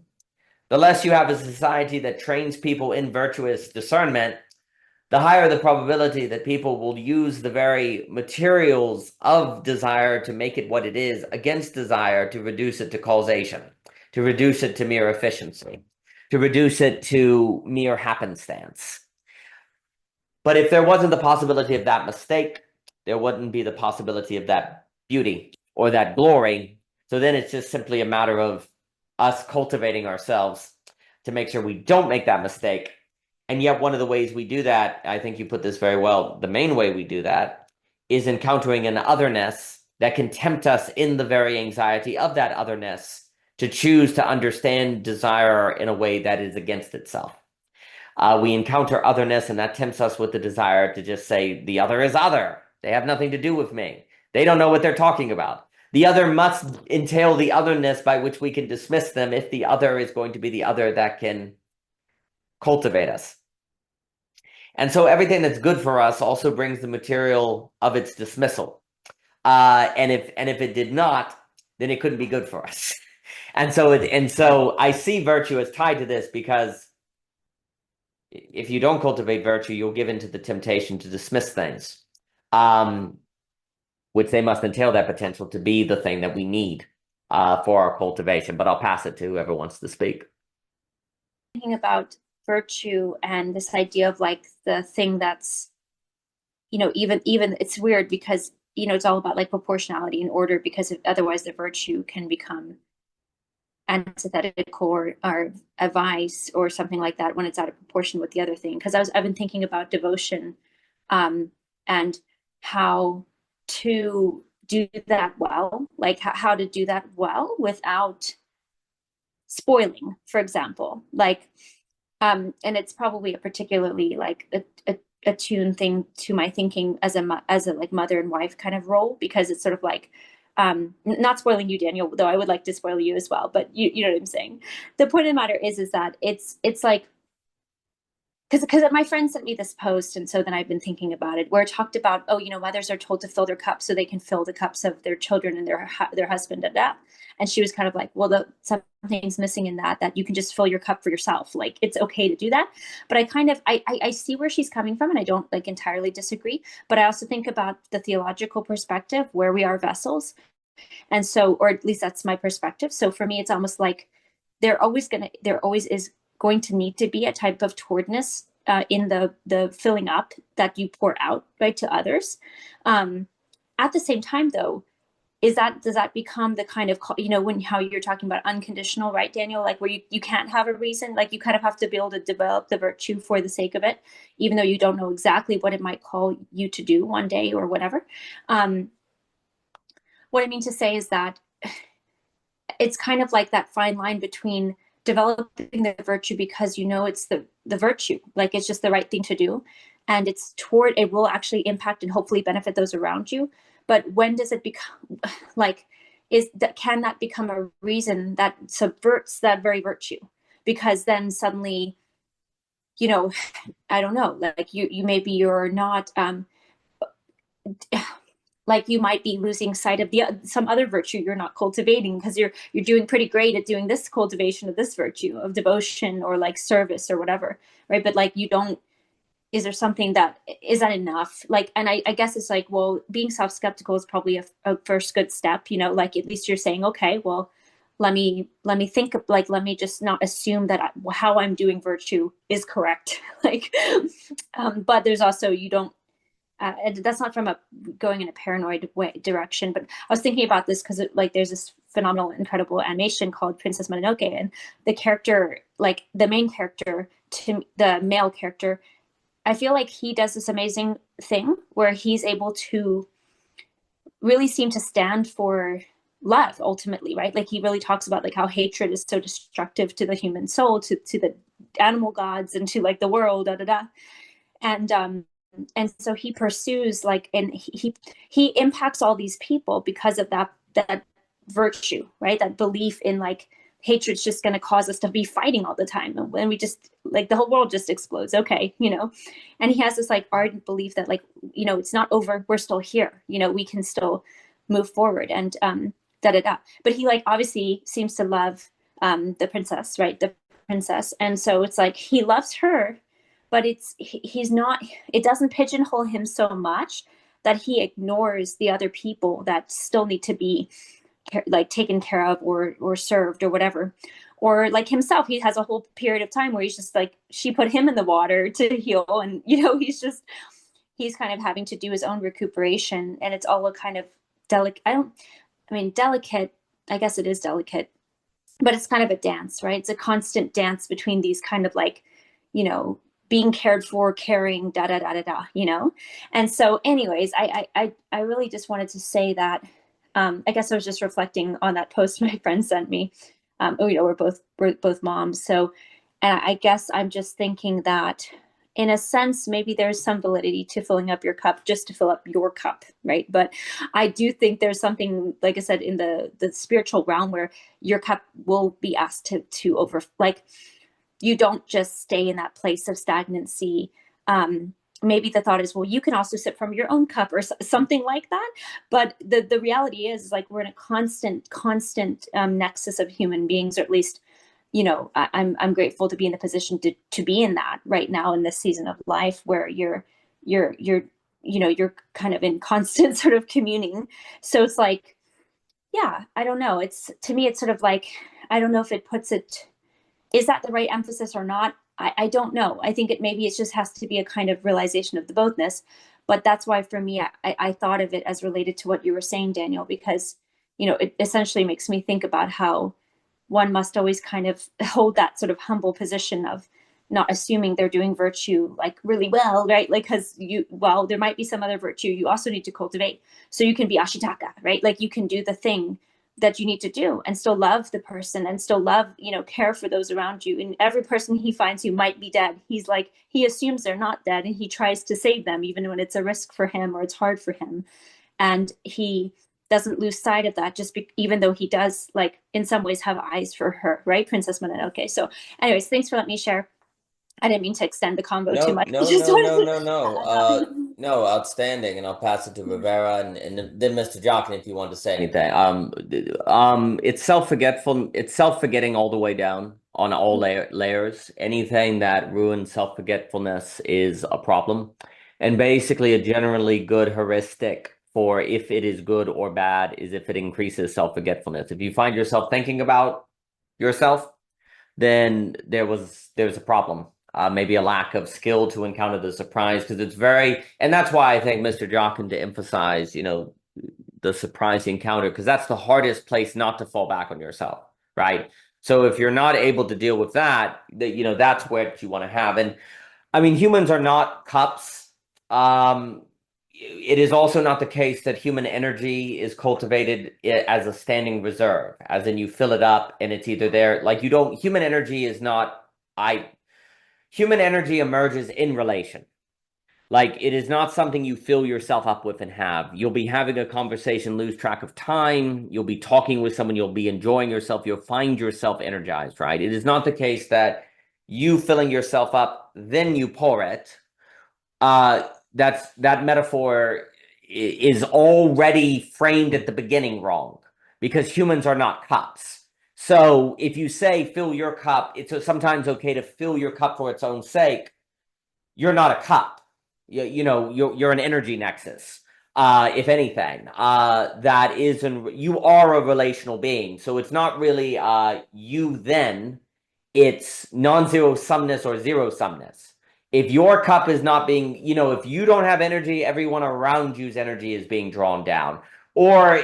the less you have a society that trains people in virtuous discernment, the higher the probability that people will use the very materials of desire to make it what it is against desire, to reduce it to causation, to reduce it to mere efficiency, to reduce it to mere happenstance. But if there wasn't the possibility of that mistake, there wouldn't be the possibility of that beauty or that glory. So then it's just simply a matter of us cultivating ourselves to make sure we don't make that mistake. And yet one of the ways we do that, I think you put this very well, the main way we do that is encountering an otherness that can tempt us in the very anxiety of that otherness to choose to understand desire in a way that is against itself. We encounter otherness, and that tempts us with the desire to just say, the other is other. They have nothing to do with me. They don't know what they're talking about. The other must entail the otherness by which we can dismiss them if the other is going to be the other that can cultivate us. And so everything that's good for us also brings the material of its dismissal. And if it did not, then it couldn't be good for us. And so I see virtue as tied to this, because if you don't cultivate virtue, you'll give into the temptation to dismiss things, which they must entail that potential to be the thing that we need for our cultivation. But I'll pass it to whoever wants to speak. Thinking about virtue and this idea of like the thing that's, even it's weird because, it's all about like proportionality and order, because otherwise the virtue can become antithetical or a vice or something like that when it's out of proportion with the other thing. Because I've been thinking about devotion and how to do that well, like how to do that well without spoiling, for example, like and it's probably a particularly like attuned thing to my thinking as a like mother and wife kind of role, because it's sort of like not spoiling you, Daniel, though I would like to spoil you as well, but you know what I'm saying. The point of the matter is that it's like, because my friend sent me this post, and so then I've been thinking about it, where it talked about, mothers are told to fill their cups so they can fill the cups of their children and their husband and that. And she was kind of like, well, something's missing in that you can just fill your cup for yourself. Like, it's okay to do that. But I see where she's coming from, and I don't like entirely disagree. But I also think about the theological perspective where we are vessels. And so, or at least that's my perspective. So for me, it's almost like there always is going to need to be a type of towardness in the filling up that you pour out, right, to others. At the same time, though, does that become the kind of, how you're talking about unconditional, right, Daniel, like where you can't have a reason, like you kind of have to be able to develop the virtue for the sake of it, even though you don't know exactly what it might call you to do one day or whatever. What I mean to say is that it's kind of like that fine line between developing the virtue because it's the virtue, like it's just the right thing to do, and it will actually impact and hopefully benefit those around you. But when does it become like, can that become a reason that subverts that very virtue? Because then suddenly, I don't know, like you're not like you might be losing sight of some other virtue you're not cultivating, because you're doing pretty great at doing this cultivation of this virtue of devotion or like service or whatever, right? But like is there something that isn't enough? Like, and I guess it's like, well, being self-skeptical is probably a first good step, like at least you're saying, okay, well, let me think of, like, let me just not assume that how I'm doing virtue is correct. Like, but there's also, you don't, that's not from going in a paranoid direction, but I was thinking about this because there's this phenomenal, incredible animation called Princess Mononoke, and the character, like the main character, the male character, I feel like he does this amazing thing where he's able to really seem to stand for love ultimately, right? Like he really talks about like how hatred is so destructive to the human soul, to the animal gods, and to like the world, and so he pursues like, and he impacts all these people because of that virtue, right? That belief in like hatred's just going to cause us to be fighting all the time, and we just like the whole world just explodes, okay, and he has this like ardent belief that like, it's not over, we're still here, we can still move forward, and but he like obviously seems to love the princess, right? The princess, and so it's like he loves her, but he's not, it doesn't pigeonhole him so much that he ignores the other people that still need to be like taken care of or served or whatever. Or like himself, he has a whole period of time where he's just like, she put him in the water to heal, and he's kind of having to do his own recuperation, and it's all a kind of delicate, I guess it is delicate, but it's kind of a dance, right? It's a constant dance between these kind of like, being cared for, caring, And so anyways, I really just wanted to say that, I guess I was just reflecting on that post my friend sent me, we're both moms. So, and I guess I'm just thinking that in a sense, maybe there's some validity to filling up your cup just to fill up your cup, right? But I do think there's something, like I said, in the spiritual realm where your cup will be asked to over, like, you don't just stay in that place of stagnancy. Maybe the thought is, well, you can also sip from your own cup or something like that. But the reality is, like, we're in a constant nexus of human beings, or at least, I'm grateful to be in the position to be in that right now in this season of life where you're kind of in constant sort of communing. So it's like, yeah, I don't know. To me, it's sort of like, I don't know if it puts it, is that the right emphasis or not? I don't know. I think maybe it just has to be a kind of realization of the bothness. But that's why for me, I thought of it as related to what you were saying, Daniel, because, it essentially makes me think about how one must always kind of hold that sort of humble position of not assuming they're doing virtue like really well, right? Like, because there might be some other virtue you also need to cultivate. So you can be ashitaka, right? Like you can do the thing that you need to do and still love the person and still love, care for those around you. And every person he finds who might be dead, he assumes they're not dead and he tries to save them, even when it's a risk for him or it's hard for him. And he doesn't lose sight of that even though he does, like, in some ways have eyes for her, right? Princess Mononoke. So anyways, thanks for letting me share. I didn't mean to extend the combo too much. No, outstanding. And I'll pass it to Rivera and then Mr. Jockin if you want to say anything. It's self-forgetting all the way down on all layers. Anything that ruins self-forgetfulness is a problem. And basically a generally good heuristic for if it is good or bad is if it increases self-forgetfulness. If you find yourself thinking about yourself, then there's a problem. Maybe a lack of skill to encounter the surprise, because and that's why I think Mr. Jockin to emphasize, the surprise encounter, because that's the hardest place not to fall back on yourself, right? So if you're not able to deal with that, that's what you want to have. And I mean, humans are not cups. It is also not the case that human energy is cultivated as a standing reserve, as in you fill it up and it's either there, like human energy is not, human energy emerges in relation. Like, it is not something you fill yourself up with and have. You'll be having a conversation, lose track of time. You'll be talking with someone. You'll be enjoying yourself. You'll find yourself energized, right? It is not the case that you filling yourself up, then you pour it. That metaphor is already framed at the beginning wrong, because humans are not cups. So if you say fill your cup, it's sometimes okay to fill your cup for its own sake. You're not a cup. You're an energy nexus. If anything, you are a relational being. So it's not really you then, it's non-zero sumness or zero sumness. If your cup is not being, if you don't have energy, everyone around you's energy is being drawn down. Or,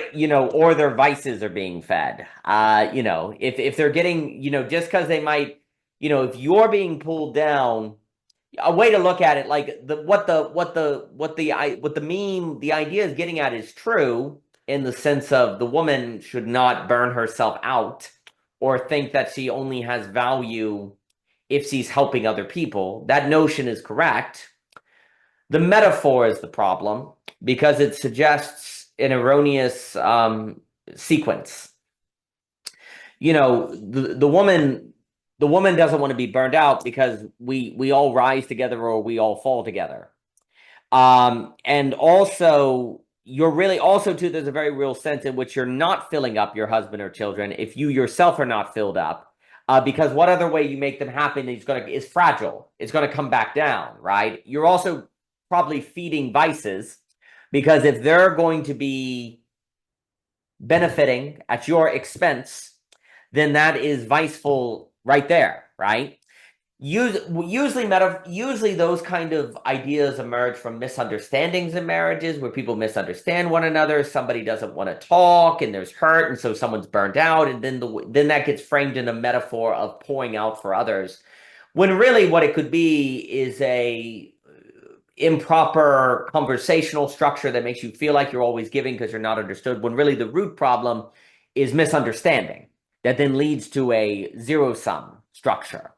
or their vices are being fed. If they're getting, just because they might, if you're being pulled down, a way to look at it, like the idea is getting at is true, in the sense of the woman should not burn herself out or think that she only has value if she's helping other people. That notion is correct. The metaphor is the problem, because it suggests an erroneous sequence. The woman doesn't want to be burned out because we all rise together or we all fall together. And also, there's a very real sense in which you're not filling up your husband or children if you yourself are not filled up. Because what other way you make them happen is fragile. It's going to come back down, right? You're also probably feeding vices, because if they're going to be benefiting at your expense, then that is viceful right there, right? Usually those kind of ideas emerge from misunderstandings in marriages, where people misunderstand one another. Somebody doesn't want to talk and there's hurt, and so someone's burned out, and then that gets framed in a metaphor of pouring out for others, when really what it could be is a improper conversational structure that makes you feel like you're always giving because you're not understood, when really the root problem is misunderstanding. that then leads to a zero-sum structure.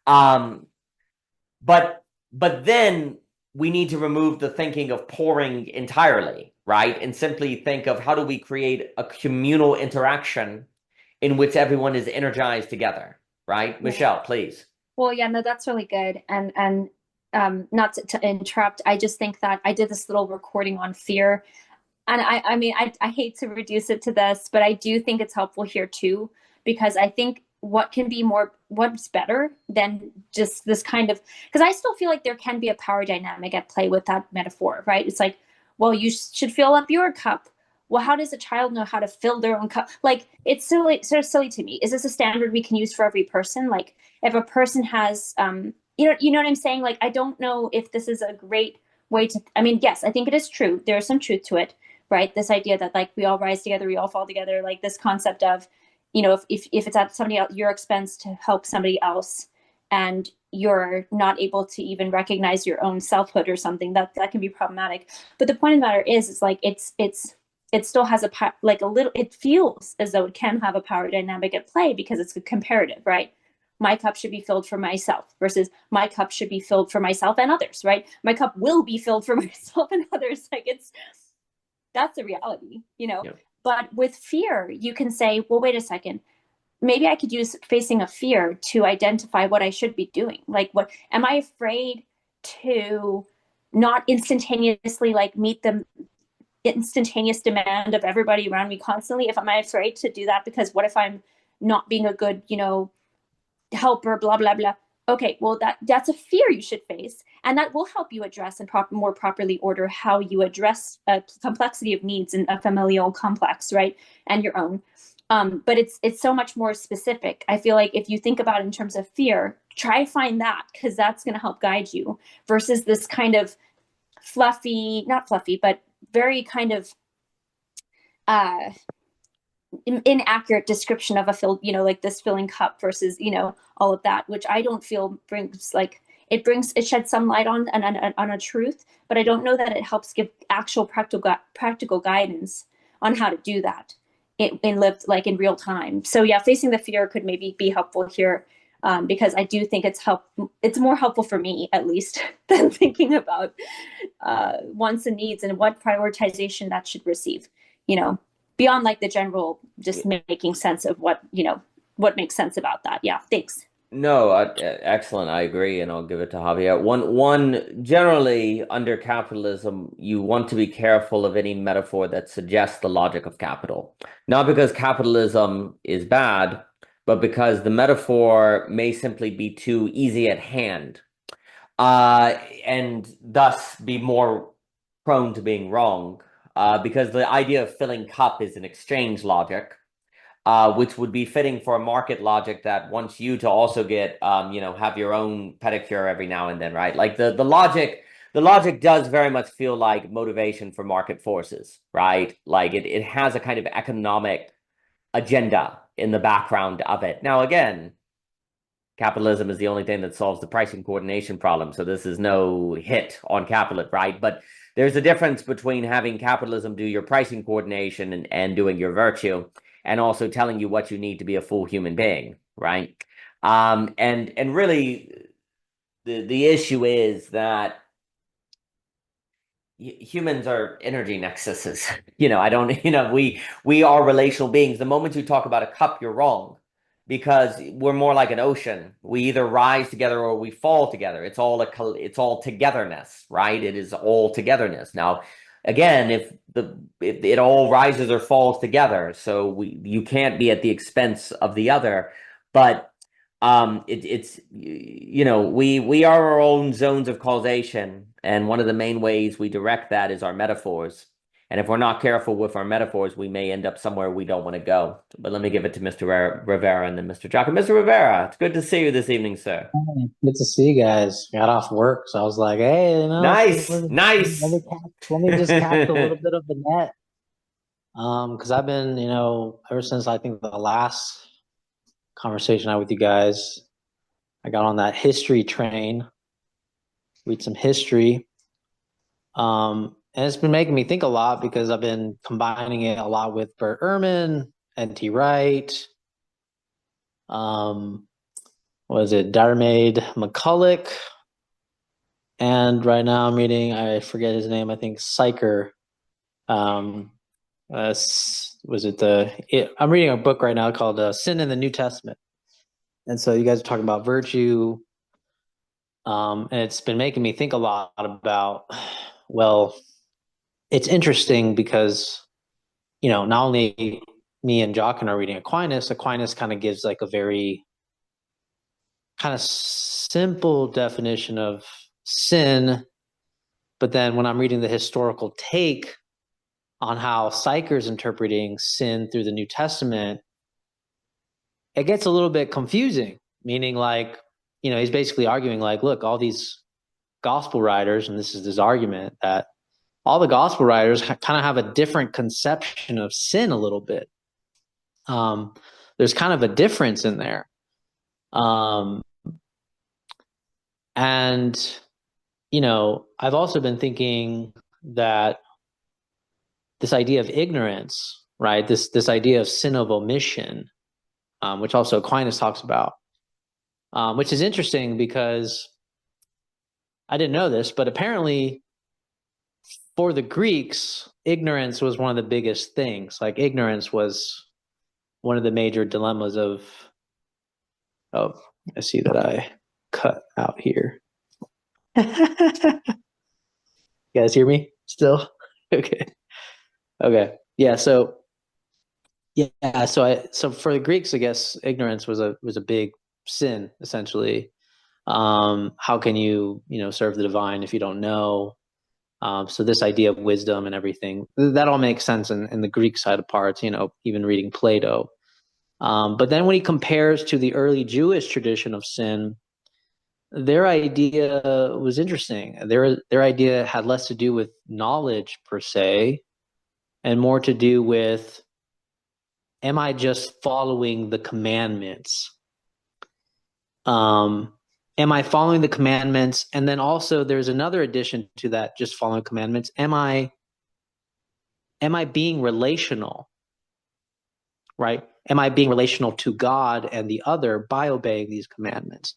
But then we need to remove the thinking of pouring entirely, right? And simply think of how do we create a communal interaction in which everyone is energized together, right? Yeah. Michelle, please. Well, yeah, no, that's really good. And not to interrupt, I just think that I did this little recording on fear. And I mean, I hate to reduce it to this, but I do think it's helpful here too, because I think what's better than just this kind of, because I still feel like there can be a power dynamic at play with that metaphor, right? It's like, well, you should fill up your cup. Well, how does a child know how to fill their own cup? Like, it's silly, sort of silly to me. Is this a standard we can use for every person? Like, if a person has, you know what I'm saying? Like, I don't know if this is a great way to, I mean, yes, I think it is true. There's some truth to it, right? This idea that like we all rise together, we all fall together, like this concept of, you know, if it's at somebody else, your expense to help somebody else, and you're not able to even recognize your own selfhood or something, that can be problematic. But the point of the matter is like it still has like a little, it feels as though it can have a power dynamic at play because it's a comparative, right? My cup should be filled for myself versus my cup should be filled for myself and others, right? My cup will be filled for myself and others. Like that's the reality, you know? Yep. But with fear, you can say, well, wait a second. Maybe I could use facing a fear to identify what I should be doing. Like, what am I afraid to not instantaneously like meet the instantaneous demand of everybody around me constantly? If am I afraid to do that because what if I'm not being a good, you know, helper, blah, blah, blah. Okay, well, that's a fear you should face. And that will help you address and more properly order how you address a complexity of needs in a familial complex, right? And your own. But it's so much more specific. I feel like if you think about it in terms of fear, try find that, because that's going to help guide you versus this kind of fluffy, not fluffy, but very kind of inaccurate description of a filled, you know, like this filling cup versus, you know, all of that, which I don't feel brings like it sheds some light on a truth, but I don't know that it helps give actual practical guidance on how to do that in lived like in real time. So yeah, facing the fear could maybe be helpful here, because I do think it's more helpful for me at least than thinking about wants and needs and what prioritization that should receive, you know, beyond like the general just making sense of what, you know, what makes sense about that. Yeah, thanks. No, excellent. I agree, and I'll give it to Javier. One generally under capitalism, you want to be careful of any metaphor that suggests the logic of capital. Not because capitalism is bad, but because the metaphor may simply be too easy at hand, and thus be more prone to being wrong. Because the idea of filling cup is an exchange logic. Which would be fitting for a market logic that wants you to also get, you know, have your own pedicure every now and then, right? Like the logic does very much feel like motivation for market forces, right? Like it has a kind of economic agenda in the background of it. Now, again, capitalism is the only thing that solves the pricing coordination problem. So this is no hit on capitalism, right? But there's a difference between having capitalism do your pricing coordination and doing your virtue, and also telling you what you need to be a full human being, right? And really, the issue is that humans are energy nexuses. You know, I don't. You know, we are relational beings. The moment you talk about a cup, you're wrong, because we're more like an ocean. We either rise together or we fall together. It's all togetherness, right? It is all togetherness. Now, again, if it all rises or falls together, so you can't be at the expense of the other. But it's you know, we are our own zones of causation, and one of the main ways we direct that is our metaphors. And if we're not careful with our metaphors, we may end up somewhere we don't want to go. But let me give it to Mr. Rivera and then Mr. Jockin. Mr. Rivera, it's good to see you this evening, sir. Good to see you guys. Got off work, so I was like, hey, you know, Nice. let me just catch a little bit of the net. Because I've been, you know, ever since I think the last conversation I had with you guys, I got on that history train, read some history. And it's been making me think a lot because I've been combining it a lot with Bert Ehrman, N.T. Wright, Was it Diarmaid McCulloch? And right now I'm reading, I forget his name, I think Syker. I'm reading a book right now called Sin in the New Testament. And so you guys are talking about virtue. And it's been making me think a lot about, well, it's interesting because, not only me and Jockin are reading Aquinas kind of gives like a very kind of simple definition of sin. But then when I'm reading the historical take on how Syker's interpreting sin through the New Testament, it gets a little bit confusing, meaning like, he's basically arguing like, look, all these gospel writers, and this is his argument, that all the gospel writers kind of have a different conception of sin a little bit. There's kind of a difference in there. And, I've also been thinking that this idea of ignorance, right? This idea of sin of omission, which also Aquinas talks about, which is interesting because I didn't know this, but apparently for the Greeks, ignorance was one of the biggest things. Like ignorance was one of the major dilemmas of, I see that I cut out here. You guys hear me still? Okay. Yeah. So for the Greeks, I guess ignorance was a big sin, essentially. How can you serve the divine if you don't know? So this idea of wisdom and everything, that all makes sense in the Greek side of parts, even reading Plato. But then when he compares to the early Jewish tradition of sin, their idea was interesting. Their idea had less to do with knowledge per se, and more to do with, am I just following the commandments? Am I following the commandments? And then also there's another addition to that, just following commandments. Am I being relational? Right? Am I being relational to God and the other by obeying these commandments?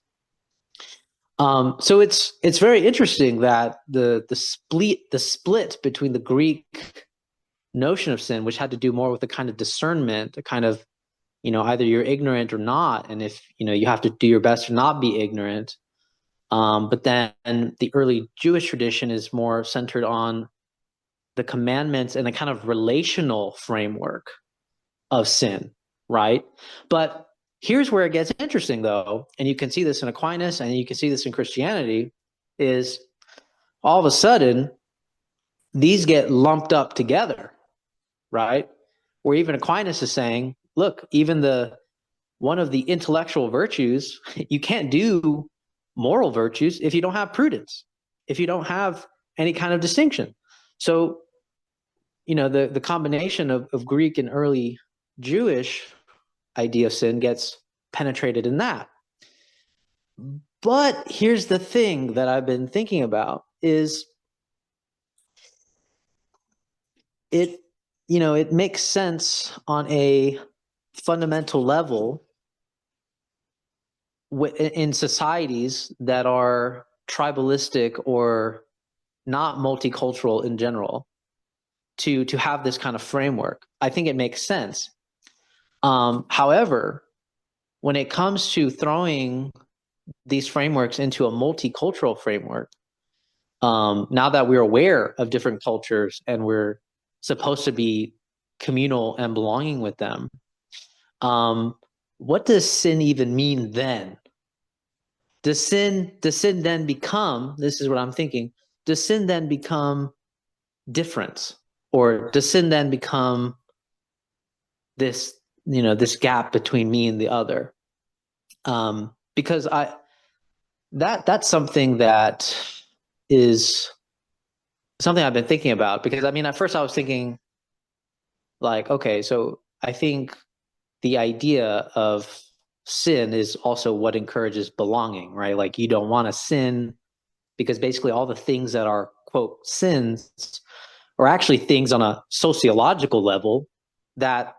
So it's very interesting that the split between the Greek notion of sin, which had to do more with a kind of discernment, a kind of, either you're ignorant or not, and if you have to do your best to not be ignorant. But then the early Jewish tradition is more centered on the commandments and a kind of relational framework of sin, right? But here's where it gets interesting, though, and you can see this in Aquinas and you can see this in Christianity, is all of a sudden these get lumped up together, right? Where even Aquinas is saying, look, even one of the intellectual virtues, you can't do moral virtues if you don't have prudence, if you don't have any kind of distinction. So, the combination of Greek and early Jewish idea of sin gets penetrated in that. But here's the thing that I've been thinking about is it makes sense on a fundamental level in societies that are tribalistic or not multicultural in general to have this kind of framework. I think it makes sense. However, when it comes to throwing these frameworks into a multicultural framework, now that we're aware of different cultures and we're supposed to be communal and belonging with them, what does sin even mean then? Does sin then become, this is what I'm thinking, does sin then become difference? Or does sin then become this gap between me and the other? Because that's something that is something I've been thinking about, because at first I was thinking like, okay, so I think the idea of sin is also what encourages belonging, right? Like you don't want to sin because basically all the things that are, quote, sins are actually things on a sociological level that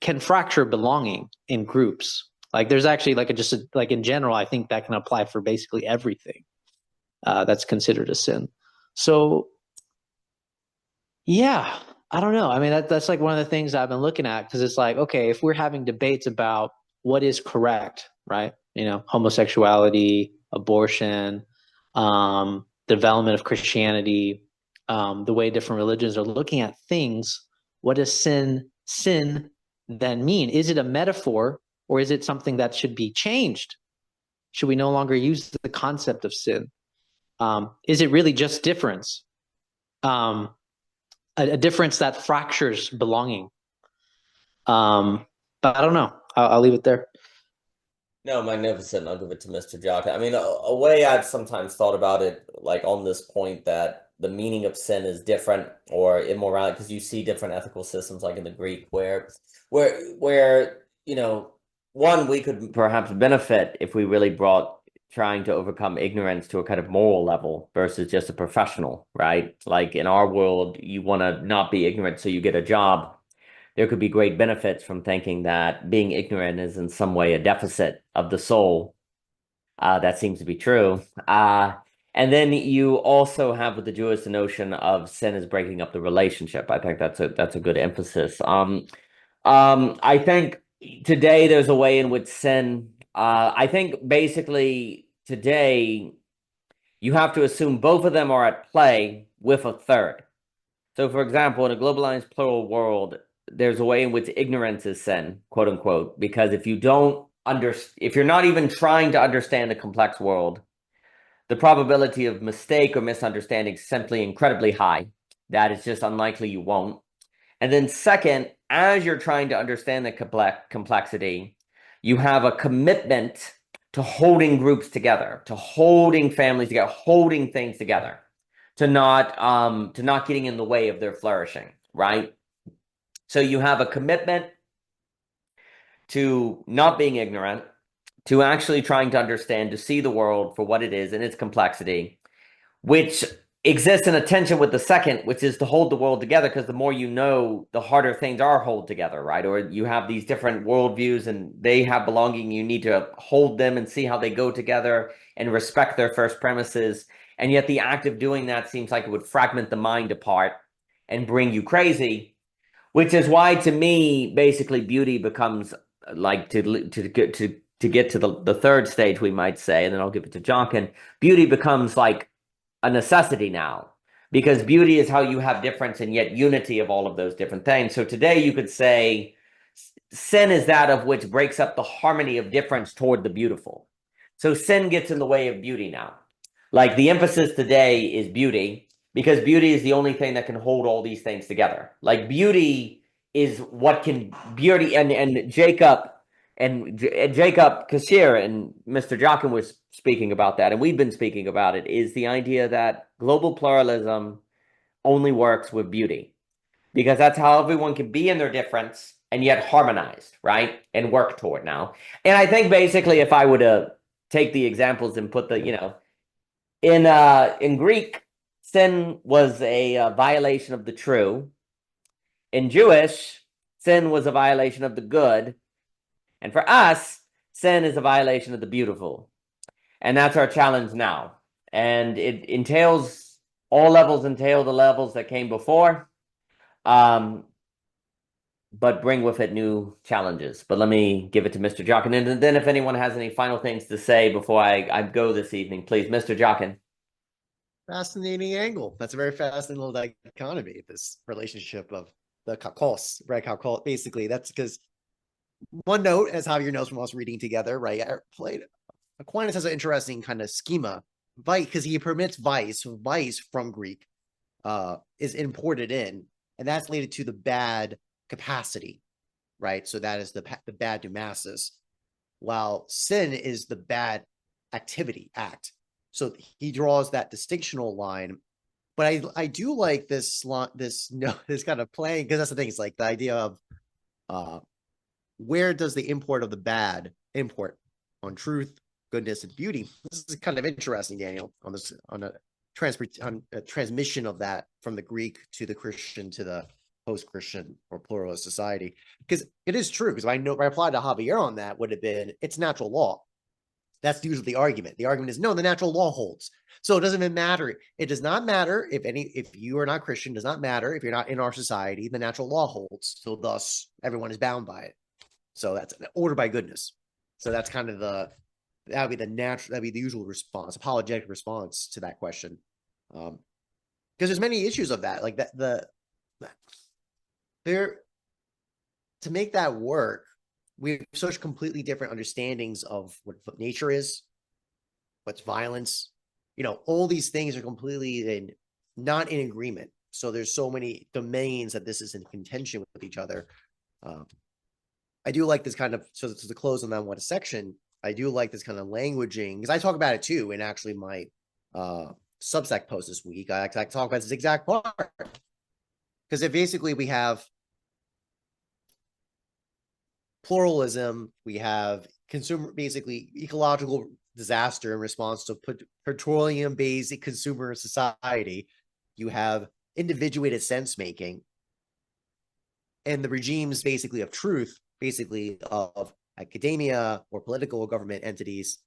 can fracture belonging in groups. Like there's actually like like in general, I think that can apply for basically everything that's considered a sin. So yeah, I don't know. I mean, that's like one of the things I've been looking at, because it's like, okay, if we're having debates about what is correct, right? You know, homosexuality, abortion, development of Christianity, the way different religions are looking at things, what does sin then mean? Is it a metaphor, or is it something that should be changed? Should we no longer use the concept of sin? Is it really just difference? A difference that fractures belonging. But I don't know. I'll leave it there. No, magnificent. I'll give it to Mr. Jockin. I mean, a way I've sometimes thought about it, like on this point, that the meaning of sin is different, or immorality, because you see different ethical systems, like in the Greek, where you know, one, we could Perhaps benefit if we really brought trying to overcome ignorance to a kind of moral level versus just a professional, right? Like in our world, you want to not be ignorant so you get a job. There could be great benefits from thinking that being ignorant is in some way a deficit of the soul. That seems to be true. And then you also have with the Jewish the notion of sin is breaking up the relationship. I think that's a good emphasis. I think today there's a way in which sin. I think basically today you have to assume both of them are at play with a third. So, for example, in a globalized plural world, there's a way in which ignorance is sin, quote unquote, because if you're not even trying to understand a complex world, the probability of mistake or misunderstanding is simply incredibly high. That is just unlikely you won't. And then second, as you're trying to understand the complexity, you have a commitment to holding groups together, to holding families together, holding things together, to not getting in the way of their flourishing, right? So you have a commitment to not being ignorant, to actually trying to understand, to see the world for what it is and its complexity, which exists in a tension with the second, which is to hold the world together, because the more you know, the harder things are hold together, right? Or you have these different worldviews and they have belonging. You need to hold them and see how they go together and respect their first premises. And yet the act of doing that seems like it would fragment the mind apart and bring you crazy, which is why, to me, basically beauty becomes like to get to the third stage, we might say, and then I'll give it to Jockin. Beauty becomes like a necessity now, because beauty is how you have difference and yet unity of all of those different things. So today you could say sin is that of which breaks up the harmony of difference toward the beautiful. So sin gets in the way of beauty now. Like the emphasis today is beauty, because beauty is the only thing that can hold all these things together. Like beauty is what can beauty and Jacob Kashir and Mr. Jockin was speaking about that, and we've been speaking about it, is the idea that global pluralism only works with beauty, because that's how everyone can be in their difference and yet harmonized, right? And work toward now. And I think basically if I were to take the examples and put in Greek, sin was a violation of the true. In Jewish, sin was a violation of the good. And for us, sin is a violation of the beautiful. And that's our challenge now. And it entails, all levels entail the levels that came before, but bring with it new challenges. But let me give it to Mr. Jockin. And then if anyone has any final things to say before I go this evening, please, Mr. Jockin. Fascinating angle. That's a very fascinating little dichotomy, this relationship of the kakos, right? Kakos, basically, that's because one note, as Javier knows from us reading together, right? Aquinas has an interesting kind of schema, because he permits vice from Greek is imported in, and that's related to the bad capacity, right? So that is the bad pneumasis, while sin is the bad activity, act. So he draws that distinctional line. But I do like this kind of playing, because that's the thing. It's like the idea of where does the import of the bad import on truth, goodness, and beauty? This is kind of interesting, Daniel, on a transmission of that from the Greek to the Christian to the post-Christian or pluralist society. Because it is true, because I reply to Javier on that would have been, it's natural law. That's usually the argument. The argument is, no, the natural law holds. So it doesn't even matter. It does not matter if you are not Christian, does not matter if you're not in our society, the natural law holds. So thus everyone is bound by it. So that's an order by goodness. So that's kind of that'd be the usual response, apologetic response to that question. Because there's many issues of that, like to make that work, we have such completely different understandings of what nature is, what's violence. All these things are completely not in agreement. So there's so many domains that this is in contention with each other. I do like this kind of, so to close on that one section, I do like this kind of languaging, because I talk about it too in actually my Substack post this week. I talk about this exact part. Because basically we have pluralism, we have basically ecological disaster in response to petroleum-based consumer society. You have individuated sense making, and the regimes basically of truth, basically of academia or political or government entities.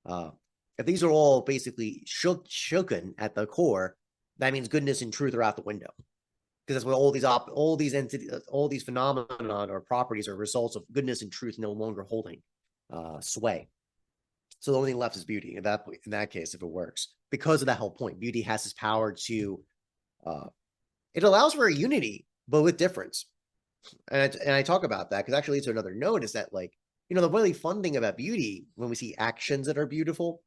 If these are all basically shooken at the core, that means goodness and truth are out the window. Because that's what all these entities, all these phenomena or properties are results of goodness and truth no longer holding sway. So the only thing left is beauty in that case, if it works. Because of that whole point, beauty has this power to, it allows for a unity, but with difference. And I talk about that because actually it's another note is that the really fun thing about beauty, when we see actions that are beautiful,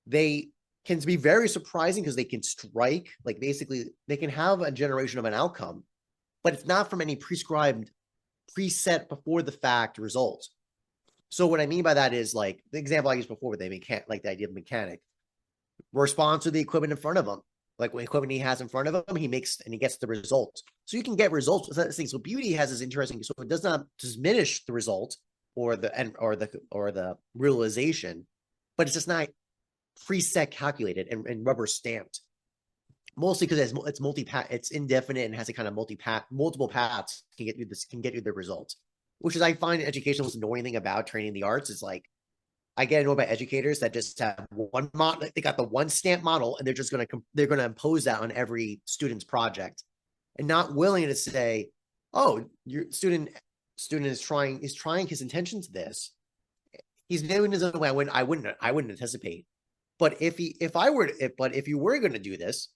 they can be very surprising because they can strike, basically they can have a generation of an outcome, but it's not from any prescribed, preset before the fact result. So what I mean by that is the example I used before with the idea of mechanic responds to the equipment in front of him. What equipment he has in front of him, he makes and he gets the result. So you can get results with that thing. So beauty has this interesting, so it does not diminish the result or the realization, but it's just not preset calculated and rubber stamped. Mostly because it's indefinite and has a kind of multiple paths can get you the result. Which is I find education most annoying thing about training the arts is I get annoyed by educators that just have one model. They got the one stamp model, and they're gonna impose that on every student's project, and not willing to say, "Oh, your student is trying his intentions. This he's doing his own way. I wouldn't anticipate. But if you were going to do this,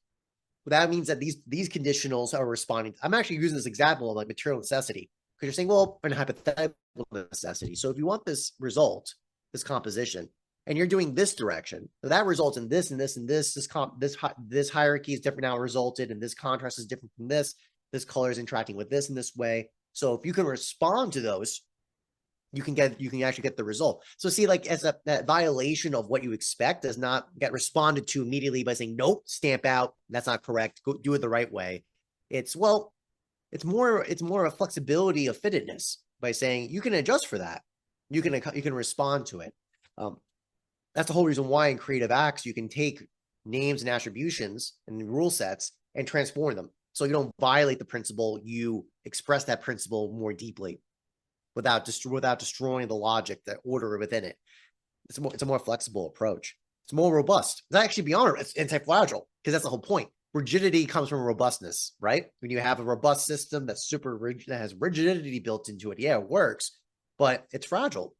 that means that these conditionals are responding. I'm actually using this example of material necessity because you're saying, well, in hypothetical necessity. So if you want this result, this composition, and you're doing this direction, that results in this and this and this. This hierarchy is different now resulted, and this contrast is different from this. This color is interacting with this in this way. So if you can respond to those, you can actually get the result. So see, as that violation of what you expect does not get responded to immediately by saying, nope, stamp out, that's not correct, go do it the right way. It's more a flexibility of fittedness by saying you can adjust for that. You can respond to it. That's the whole reason why in creative acts, you can take names and attributions and rule sets and transform them. So you don't violate the principle, you express that principle more deeply without destroying the logic, the order within it. It's a more flexible approach. It's more robust. It's actually beyond, it's anti-fragile, because that's the whole point. Rigidity comes from robustness, right? When you have a robust system that's super rigid, that has rigidity built into it, yeah, it works, but it's fragile.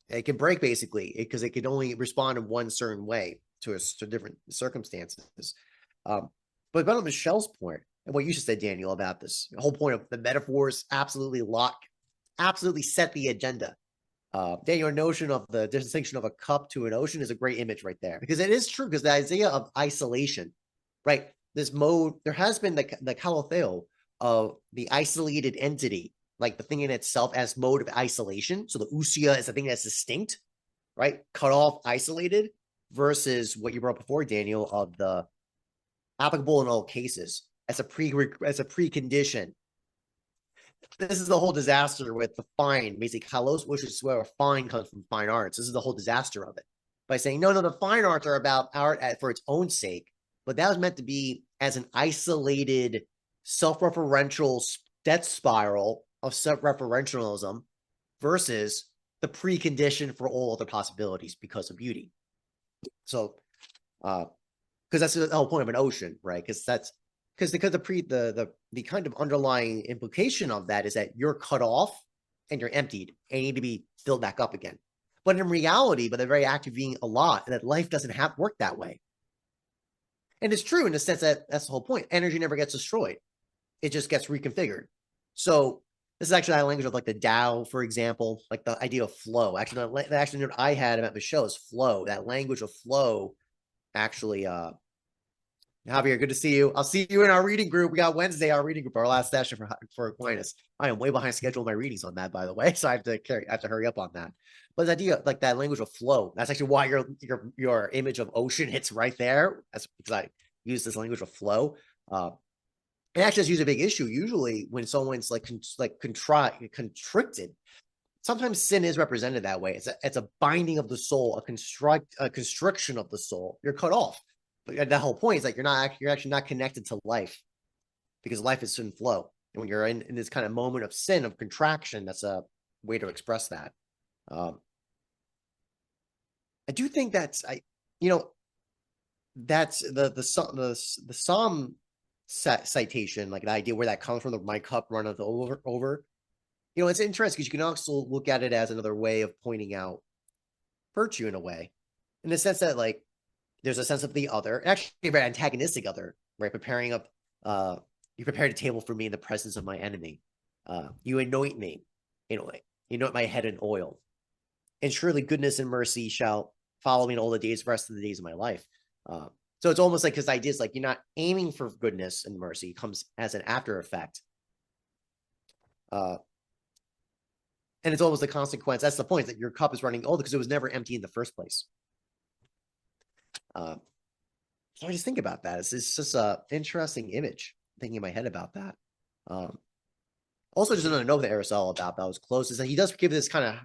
It can break basically because it can only respond in one certain way to different circumstances. But about Michelle's point and what you just said, Daniel, about this the whole point of the metaphors absolutely set the agenda. Your notion of the distinction of a cup to an ocean is a great image right there, because it is true, because the idea of isolation, right? This mode, there has been the kalotheo of the isolated entity, like the thing in itself as mode of isolation. So the ousia is the thing that's distinct, right? Cut off, isolated, versus what you brought up before, Daniel, of the applicable in all cases as a precondition. This is the whole disaster with the fine, basically kalos, which is where a fine comes from, fine arts. This is the whole disaster of it. By saying, no, the fine arts are about art for its own sake, but that was meant to be as an isolated self-referential death spiral of self-referentialism versus the precondition for all other possibilities because of beauty. So, because that's the whole point of an ocean, right? Because the kind of underlying implication of that is that you're cut off and you're emptied and you need to be filled back up again. But in reality, by the very act of being a lot, that life doesn't work that way. And it's true in the sense that that's the whole point. Energy never gets destroyed. It just gets reconfigured. So this is actually that language of like the Tao, for example, like the idea of flow. Actually, the actual note I had about Michelle is flow. That language of flow actually, Javier, good to see you. I'll see you in our reading group. We got Wednesday, our reading group, our last session for Aquinas. I am way behind schedule in my readings on that, by the way. So I have to hurry up on that. But the idea, like that language of flow, that's actually why your image of ocean hits right there. That's because I use this language of flow. It actually is usually a big issue. Usually when someone's constricted, sometimes sin is represented that way. It's a binding of the soul, a constriction of the soul. You're cut off. But the whole point is like you're actually not connected to life, because life is in flow. And when you're in this kind of moment of sin, of contraction, that's a way to express that. I do think that's that's the Psalm citation, like the idea where that comes from, my cup runneth over. It's interesting because you can also look at it as another way of pointing out virtue in a way, in the sense that like there's a sense of the other, actually a very antagonistic other, right? You prepared a table for me in the presence of my enemy. You anoint me, you anoint my head in oil. And surely goodness and mercy shall follow me in all the rest of the days of my life. So it's almost like this idea is like you're not aiming for goodness and mercy, it comes as an after effect. And it's almost a consequence. That's the point, that your cup is running over because it was never empty in the first place. So I just think about that. It's just an interesting image, thinking in my head about that. Also, just another note that Aristotle about that was close is that he does give this kind of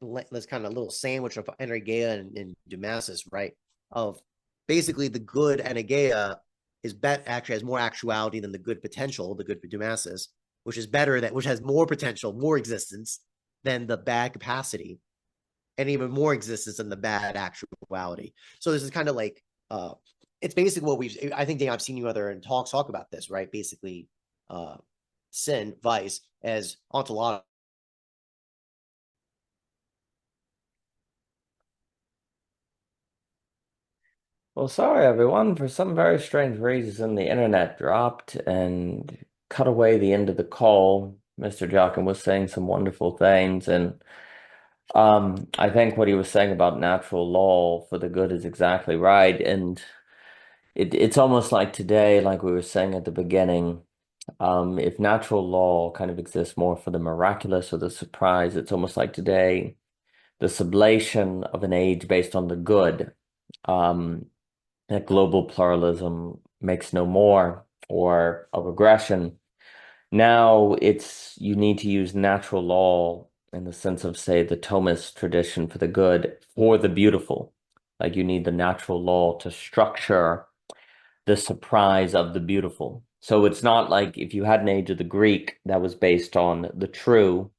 little sandwich of energeia and Dumasis, right? Of basically the good energeia actually has more actuality than the good potential, the good Dumasis, which is better, which has more potential, more existence than the bad capacity, and even more existence than the bad actuality. So this is kind of like it's basically what I think, Dave, I've seen you other in talk about this, right? Basically, sin, vice, as ontological. Well, sorry everyone, for some very strange reason the internet dropped and cut away the end of the call. Mr. Jockin was saying some wonderful things, and I think what he was saying about natural law for the good is exactly right. And it's almost like today, like we were saying at the beginning, if natural law kind of exists more for the miraculous or the surprise, it's almost like today, the sublation of an age based on the good. That global pluralism makes no more, or a regression. Now you need to use natural law in the sense of, say, the Thomist tradition for the good, for the beautiful. Like you need the natural law to structure the surprise of the beautiful. So it's not like if you had an age of the Greek that was based on the true,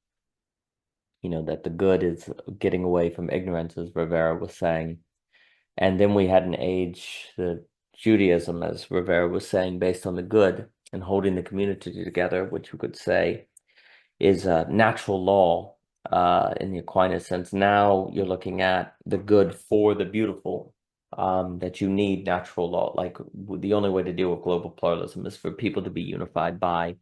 that the good is getting away from ignorance, as Rivera was saying. And then we had an age, the Judaism, as Rivera was saying, based on the good and holding the community together, which we could say is natural law in the Aquinas sense. Now you're looking at the good for the beautiful, that you need natural law. Like the only way to deal with global pluralism is for people to be unified by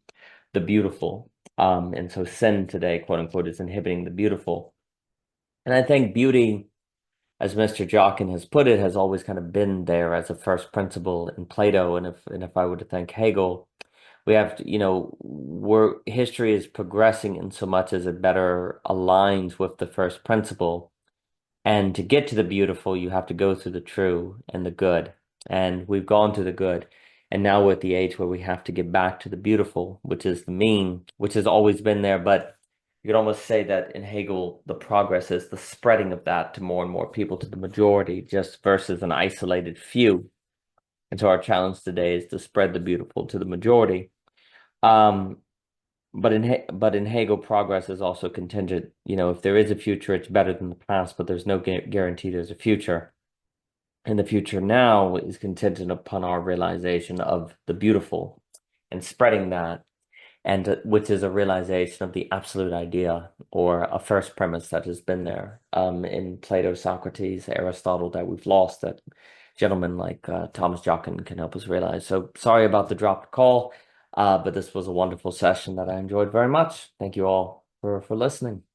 the beautiful. And so sin today, quote unquote, is inhibiting the beautiful. And I think beauty, as Mr. Jockin has put it, has always kind of been there as a first principle in Plato. And if I were to think Hegel, we have to, history is progressing in so much as it better aligns with the first principle. And to get to the beautiful, you have to go through the true and the good. And we've gone to the good. And now we're at the age where we have to get back to the beautiful, which is the mean, which has always been there. But you could almost say that in Hegel, the progress is the spreading of that to more and more people, to the majority, just versus an isolated few. And so our challenge today is to spread the beautiful to the majority. Um, but in Hegel, progress is also contingent. If there is a future, it's better than the past, but there's no guarantee there's a future. And the future now is contingent upon our realization of the beautiful and spreading that, and which is a realization of the absolute idea or a first premise that has been there in Plato, Socrates, Aristotle that we've lost, that gentlemen like Thomas Jockin can help us realize. So sorry about the dropped call, but this was a wonderful session that I enjoyed very much. Thank you all for listening.